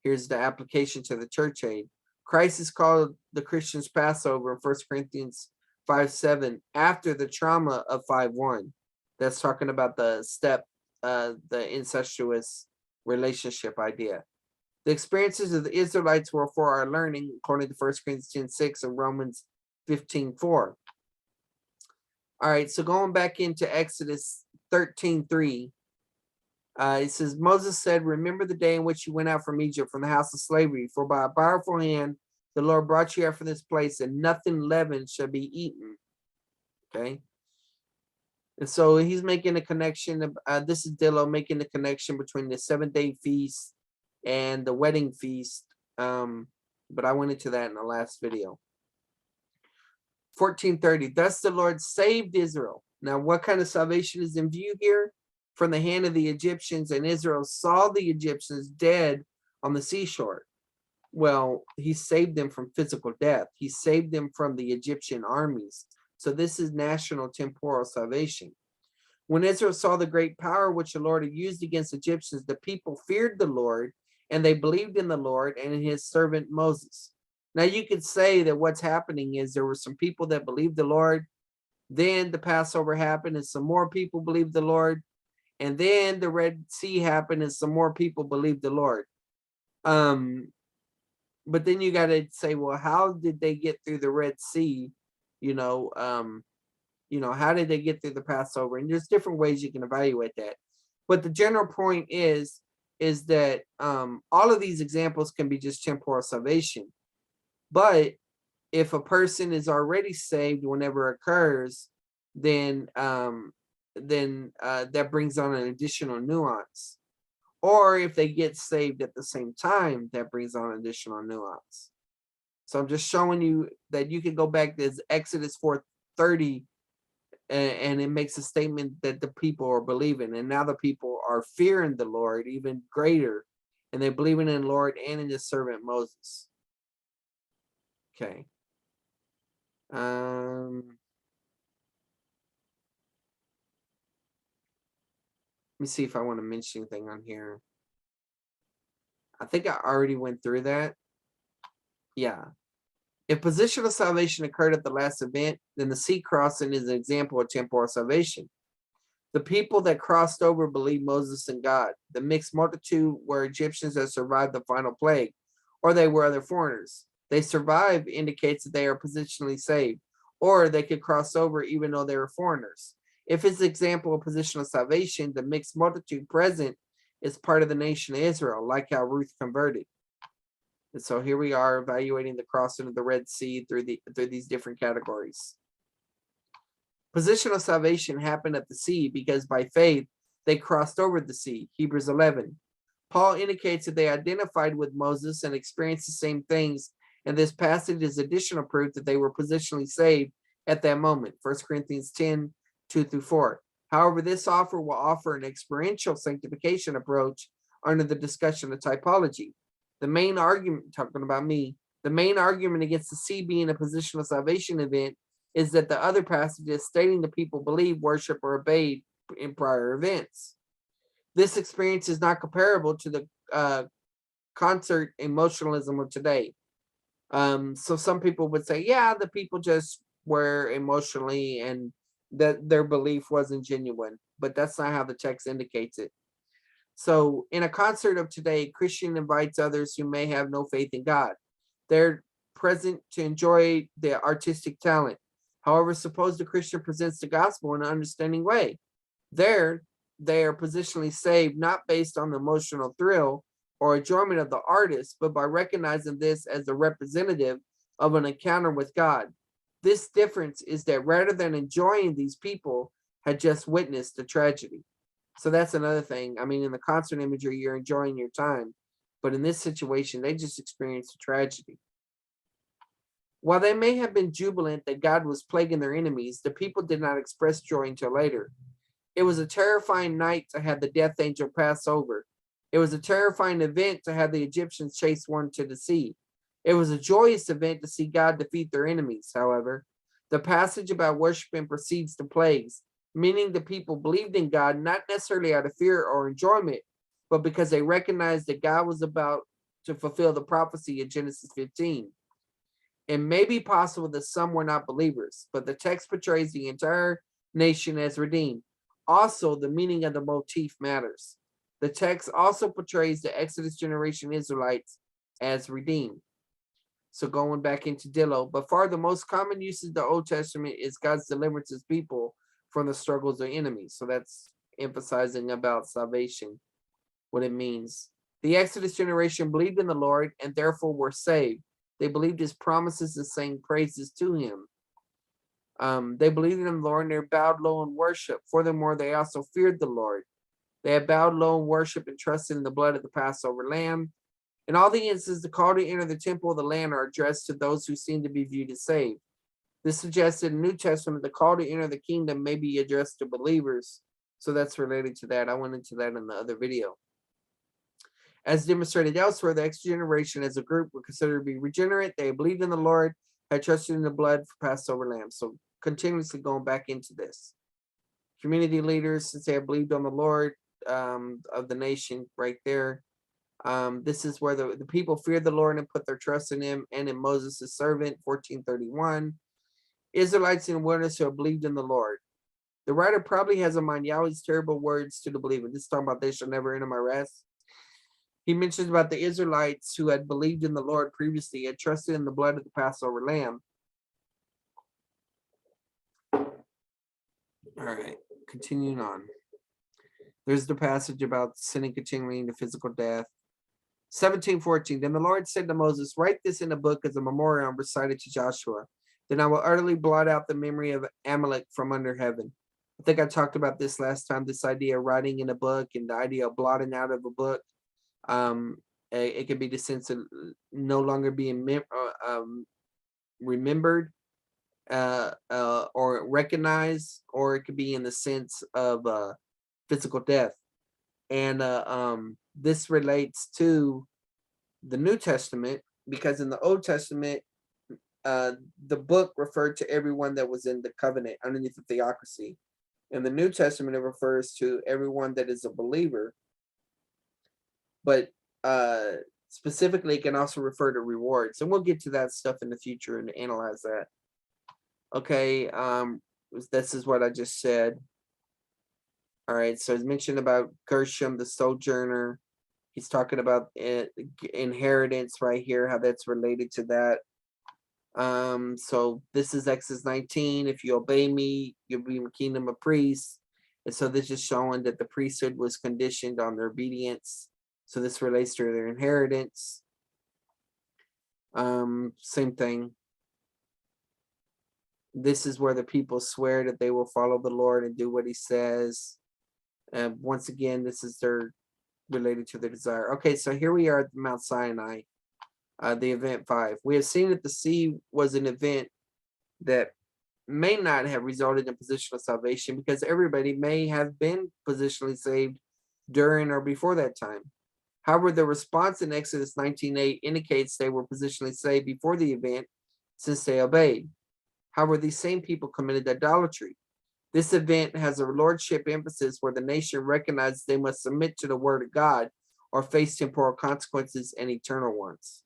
Here's the application to the church age. Christ is called the Christians Passover in 1 Corinthians 5:7 after the trauma of 5:1. That's talking about the incestuous relationship idea. The experiences of the Israelites were for our learning, according to 1 Corinthians 10:6 and Romans 15:4. All right, so going back into Exodus 13:3, it says, Moses said, remember the day in which you went out from Egypt, from the house of slavery, for by a powerful hand the Lord brought you out from this place, and nothing leavened shall be eaten. Okay. And so he's making a connection. This is Dillo making the connection between the 7-day feast and the wedding feast. But I went into that in the last video. 14:30. Thus the Lord saved Israel. Now, what kind of salvation is in view here? From the hand of the Egyptians, and Israel saw the Egyptians dead on the seashore. Well, he saved them from physical death. He saved them from the Egyptian armies. So this is national temporal salvation. When Israel saw the great power which the Lord had used against Egyptians, the people feared the Lord, and they believed in the Lord and in his servant Moses. Now you could say that what's happening is there were some people that believed the Lord, then the Passover happened and some more people believed the Lord, and then the Red Sea happened and some more people believed the Lord. But then you got to say, well, how did they get through the Red Sea? How did they get through the Passover? And there's different ways you can evaluate that. But the general point is that all of these examples can be just temporal salvation. But if a person is already saved whenever it occurs, then that brings on an additional nuance. Or if they get saved at the same time, that brings on additional nuance. So I'm just showing you that you can go back to Exodus 4:30, and it makes a statement that the people are believing, and now the people are fearing the Lord even greater, and they're believing in the Lord and in his servant Moses. Okay. Let me see if I want to mention anything on here. I think I already went through that. Yeah. If positional salvation occurred at the last event, then the sea crossing is an example of temporal salvation. The people that crossed over believed Moses and God. The mixed multitude were Egyptians that survived the final plague, or they were other foreigners. They survived indicates that they are positionally saved, or they could cross over even though they were foreigners. If it's an example of positional salvation, the mixed multitude present is part of the nation of Israel, like how Ruth converted. And so here we are evaluating the crossing of the Red Sea through these different categories. Positional salvation happened at the sea because by faith they crossed over the sea. Hebrews 11. Paul indicates that they identified with Moses and experienced the same things, and this passage is additional proof that they were positionally saved at that moment. 1 Corinthians 10, 2-4. However, this offer will offer an experiential sanctification approach under the discussion of typology. The main argument, talking about me, the main argument against the sea being a positional salvation event is that the other passages stating the people believe, worship, or obeyed in prior events. This experience is not comparable to the concert emotionalism of today. So some people would say, yeah, the people just were emotionally and that their belief wasn't genuine, but that's not how the text indicates it. So in a concert of today, Christian invites others who may have no faith in God. They're present to enjoy the artistic talent. However, suppose the Christian presents the gospel in an understanding way. There, they are positionally saved, not based on the emotional thrill or enjoyment of the artist, but by recognizing this as a representative of an encounter with God. This difference is that rather than enjoying, these people had just witnessed the tragedy. So that's another thing. I mean, in the concert imagery, you're enjoying your time, but in this situation, they just experienced a tragedy. While they may have been jubilant that God was plaguing their enemies, the people did not express joy until later. It was a terrifying night to have the death angel pass over. It was a terrifying event to have the Egyptians chase one to the sea. It was a joyous event to see God defeat their enemies, however. The passage about worshiping precedes the plagues, meaning the people believed in God not necessarily out of fear or enjoyment, but because they recognized that God was about to fulfill the prophecy in Genesis 15. It may be possible that some were not believers, but the text portrays the entire nation as redeemed. Also, the meaning of the motif matters. The text also portrays the Exodus generation Israelites as redeemed. So going back into Dillo, but far the most common usage of the Old Testament is God's deliverance of people from the struggles of enemies. So that's emphasizing about salvation, what it means. The Exodus generation believed in the Lord and therefore were saved. They believed his promises and sang praises to him. They believed in the Lord and they bowed low in worship. Furthermore, they also feared the Lord. They had bowed low in worship and trusted in the blood of the Passover lamb. In all the instances, the call to enter the temple of the land are addressed to those who seem to be viewed as saved. This suggests in the New Testament, the call to enter the kingdom may be addressed to believers. So that's related to that. I went into that in the other video. As demonstrated elsewhere, the Exodus generation as a group were considered to be regenerate. They believed in the Lord, had trusted in the blood for Passover lamb. So continuously going back into this. Community leaders, since they have believed on the Lord of the nation right there. This is where the people feared the Lord and put their trust in him and in Moses' servant, 1431. Israelites in the wilderness who have believed in the Lord. The writer probably has in mind Yahweh's terrible words to the believer. This is talking about they shall never enter my rest. He mentions about the Israelites who had believed in the Lord previously, had trusted in the blood of the Passover lamb. All right, continuing on. There's the passage about sinning continually into physical death. 17:14. Then the Lord said to Moses, write this in a book as a memorial and recite it to Joshua. Then I will utterly blot out the memory of Amalek from under heaven. I think I talked about this last time, this idea of writing in a book and the idea of blotting out of a book. It could be the sense of no longer being remembered or recognized, or it could be in the sense of physical death. And this relates to the New Testament, because in the Old Testament, the book referred to everyone that was in the covenant underneath the theocracy. In the New Testament, it refers to everyone that is a believer, but specifically it can also refer to rewards. And we'll get to that stuff in the future and analyze that. Okay, this is what I just said. All right, so it's mentioned about Gershom, the sojourner. He's talking about inheritance right here, how that's related to that. So this is Exodus 19. If you obey me, you'll be in the kingdom of priests. And so this is showing that the priesthood was conditioned on their obedience. So this relates to their inheritance. Same thing. This is where the people swear that they will follow the Lord and do what he says. And once again, this is their related to their desire. Okay, so here we are at Mount Sinai, the event 5. We have seen that the sea was an event that may not have resulted in positional salvation because everybody may have been positionally saved during or before that time. However, the response in Exodus 19:8 indicates they were positionally saved before the event since they obeyed. However, these same people committed idolatry. This event has a lordship emphasis where the nation recognizes they must submit to the word of God or face temporal consequences and eternal ones.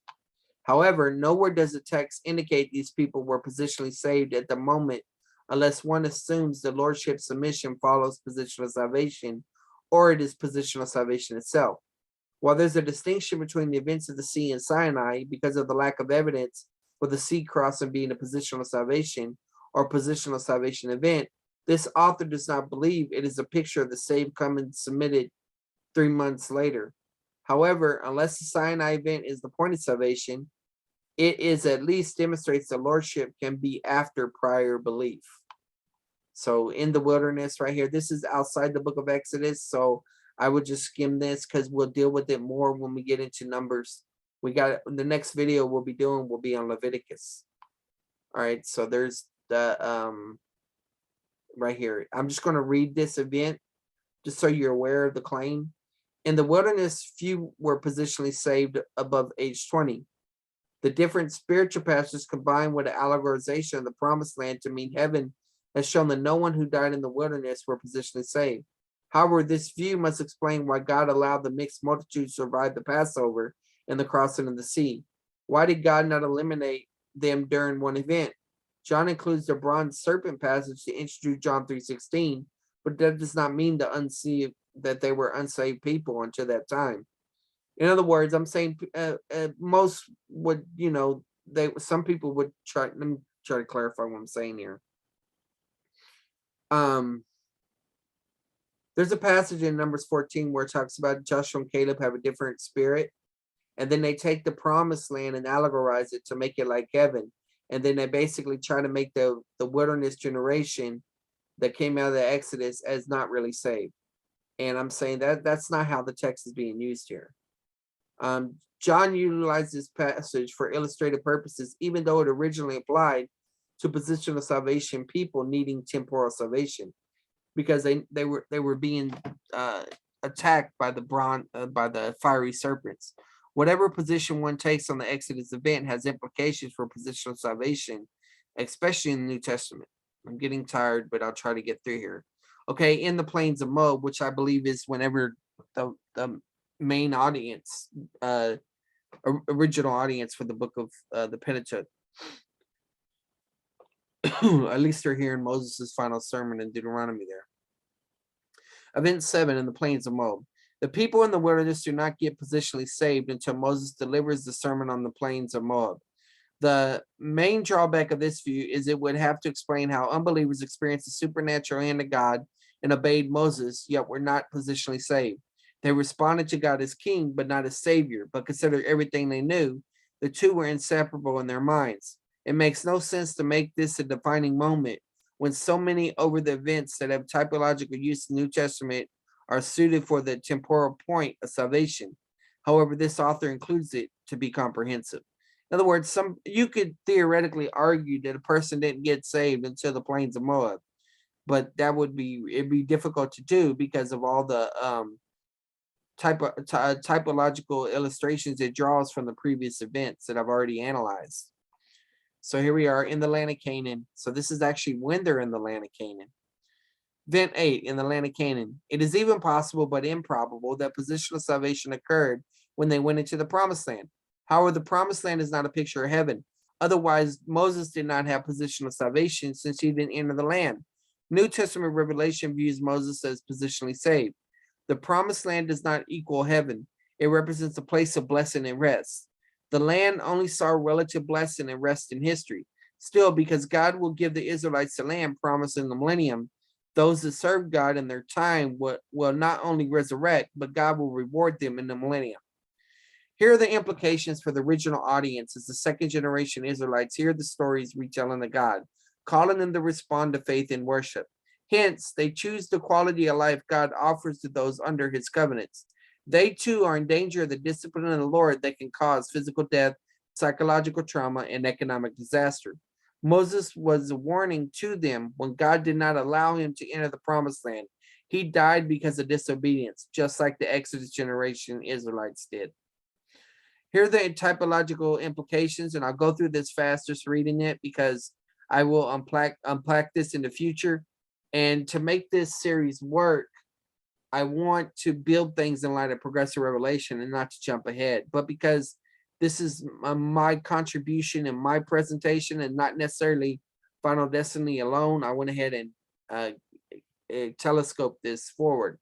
However, nowhere does the text indicate these people were positionally saved at the moment unless one assumes the lordship submission follows positional salvation or it is positional salvation itself. While there's a distinction between the events of the sea and Sinai because of the lack of evidence for the sea crossing being a positional salvation or positional salvation event, this author does not believe it is a picture of the saved coming submitted 3 months later. However, unless the Sinai event is the point of salvation, it is at least demonstrates the lordship can be after prior belief. So in the wilderness right here, this is outside the book of Exodus. So I would just skim this because we'll deal with it more when we get into Numbers. We got the next video we'll be doing will be on Leviticus. All right, so there's the right here. I'm just going to read this event just so you're aware of the claim. In the wilderness, few were positionally saved above age 20. The different spiritual passages combined with the allegorization of the promised land to mean heaven has shown that no one who died in the wilderness were positionally saved. However, this view must explain why God allowed the mixed multitude to survive the Passover and the crossing of the sea. Why did God not eliminate them during one event? John includes the bronze serpent passage to introduce John 3:16, but that does not mean that they were unsaved people until that time. In other words, I'm saying most would, some people would try. Let me try to clarify what I'm saying here. There's a passage in Numbers 14 where it talks about Joshua and Caleb have a different spirit, and then they take the promised land and allegorize it to make it like heaven, and then they basically try to make the wilderness generation that came out of the Exodus as not really saved. And I'm saying that that's not how the text is being used here. John utilized this passage for illustrative purposes, even though it originally applied to positional salvation people needing temporal salvation, because they were being attacked by the fiery serpents. Whatever position one takes on the Exodus event has implications for positional salvation, especially in the New Testament. I'm getting tired, but I'll try to get through here. Okay, in the plains of Moab, which I believe is whenever the main audience, original audience for the book of the Pentateuch. At least they're hearing Moses' final sermon in Deuteronomy there. Event 7 in the plains of Moab. The people in the wilderness do not get positionally saved until Moses delivers the sermon on the plains of Moab. The main drawback of this view is it would have to explain how unbelievers experienced the supernatural hand of God and obeyed Moses, yet were not positionally saved. They responded to God as king, but not as savior, but considered everything they knew. The two were inseparable in their minds. It makes no sense to make this a defining moment when so many over the events that have typological use in the New Testament are suited for the temporal point of salvation. However, this author includes it to be comprehensive. In other words, you could theoretically argue that a person didn't get saved until the plains of Moab, but it'd be difficult to do because of all the typological illustrations it draws from the previous events that I've already analyzed. So here we are in the land of Canaan. So this is actually when they're in the land of Canaan. Event 8 in the land of Canaan. It is even possible but improbable that positional salvation occurred when they went into the promised land. However, the promised land is not a picture of heaven. Otherwise, Moses did not have positional salvation since he didn't enter the land. New Testament revelation views Moses as positionally saved. The promised land does not equal heaven. It represents a place of blessing and rest. The land only saw relative blessing and rest in history. Still, because God will give the Israelites the land promised in the millennium, those that serve God in their time will not only resurrect, but God will reward them in the millennium. Here are the implications for the original audience as the second generation Israelites hear the stories retelling of God, calling them to respond to faith and worship. Hence, they choose the quality of life God offers to those under his covenants. They too are in danger of the discipline of the Lord that can cause physical death, psychological trauma, and economic disaster. Moses was a warning to them when God did not allow him to enter the promised land. He died because of disobedience, just like the Exodus generation Israelites did. Here are the typological implications, and I'll go through this fast just reading it because I will unpack this in the future. And to make this series work, I want to build things in light of progressive revelation and not to jump ahead. But because this is my contribution and my presentation and not necessarily Final Destiny alone, I went ahead and telescope this forward.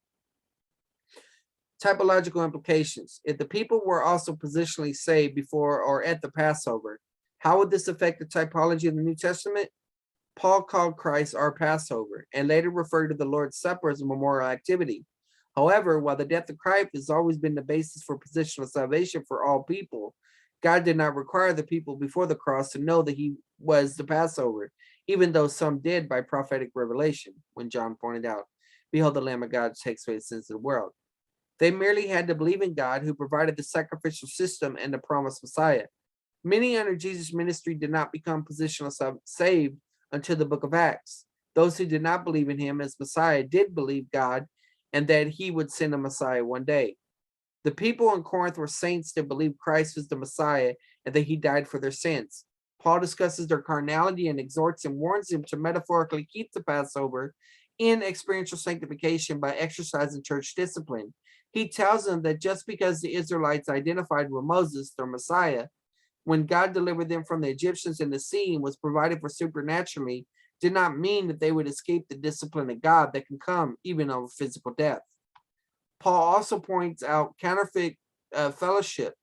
Typological implications. If the people were also positionally saved before or at the Passover, how would this affect the typology of the New Testament? Paul called Christ our Passover and later referred to the Lord's Supper as a memorial activity. However, while the death of Christ has always been the basis for positional salvation for all people, God did not require the people before the cross to know that he was the Passover, even though some did by prophetic revelation, when John pointed out, "Behold the Lamb of God who takes away the sins of the world." They merely had to believe in God who provided the sacrificial system and the promised Messiah. Many under Jesus' ministry did not become positional saved until the book of Acts. Those who did not believe in him as Messiah did believe God and that he would send a Messiah one day. The people in Corinth were saints that believed Christ was the Messiah and that he died for their sins. Paul discusses their carnality and exhorts and warns them to metaphorically keep the Passover in experiential sanctification by exercising church discipline. He tells them that just because the Israelites identified with Moses, their Messiah, when God delivered them from the Egyptians in the sea and was provided for supernaturally, did not mean that they would escape the discipline of God that can come even over physical death. Paul also points out counterfeit fellowship.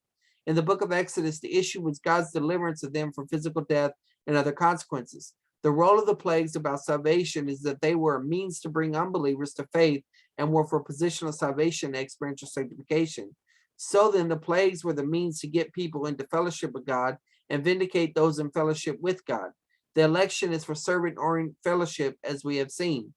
In the book of Exodus, the issue was God's deliverance of them from physical death and other consequences. The role of the plagues about salvation is that they were a means to bring unbelievers to faith and were for positional salvation and experiential sanctification. So then the plagues were the means to get people into fellowship with God and vindicate those in fellowship with God. The election is for servant-oriented fellowship, as we have seen.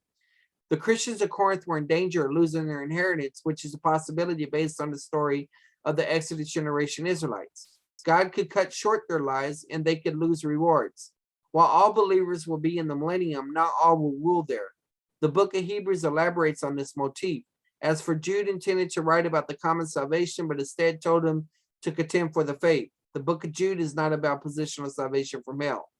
The Christians of Corinth were in danger of losing their inheritance, which is a possibility based on the story of the Exodus generation Israelites. God could cut short their lives and they could lose rewards. While all believers will be in the millennium, not all will rule there. The book of Hebrews elaborates on this motif. As for Jude intended to write about the common salvation, but instead told him to contend for the faith. The book of Jude is not about positional salvation from hell.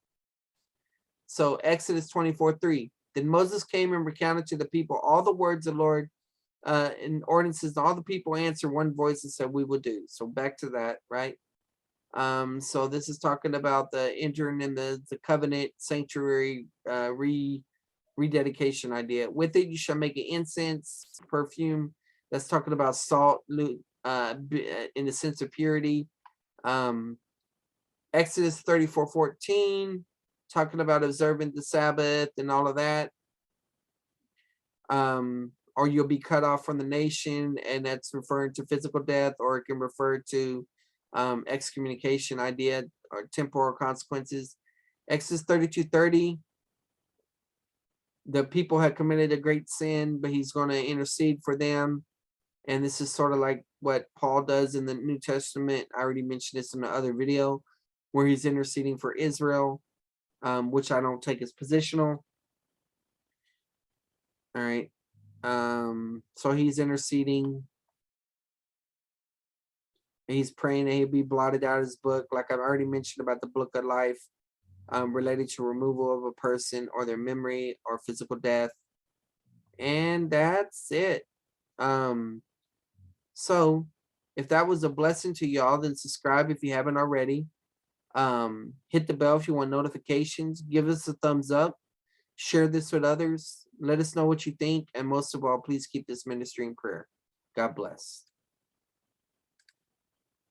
So Exodus 24:3. Then Moses came and recounted to the people all the words of the Lord and ordinances. All the people answered one voice and said, "We will do." So back to that, right? So this is talking about the entering in the covenant sanctuary rededication idea. With it, you shall make an incense, perfume. That's talking about salt in the sense of purity. Exodus 34:14, talking about observing the Sabbath and all of that. Or you'll be cut off from the nation, and that's referring to physical death, or it can refer to excommunication idea or temporal consequences. Exodus 32:30, the people had committed a great sin, but he's going to intercede for them. And this is sort of like what Paul does in the New Testament. I already mentioned this in the other video, where he's interceding for Israel, which I don't take as positional. All right. So he's interceding. He's praying that he'll be blotted out of his book, like I've already mentioned about the book of life, related to removal of a person or their memory or physical death. And that's it. So if that was a blessing to y'all, then subscribe if you haven't already. Hit the bell if you want notifications. Give us a thumbs up. Share this with others. Let us know what you think. And most of all, please keep this ministry in prayer. God bless.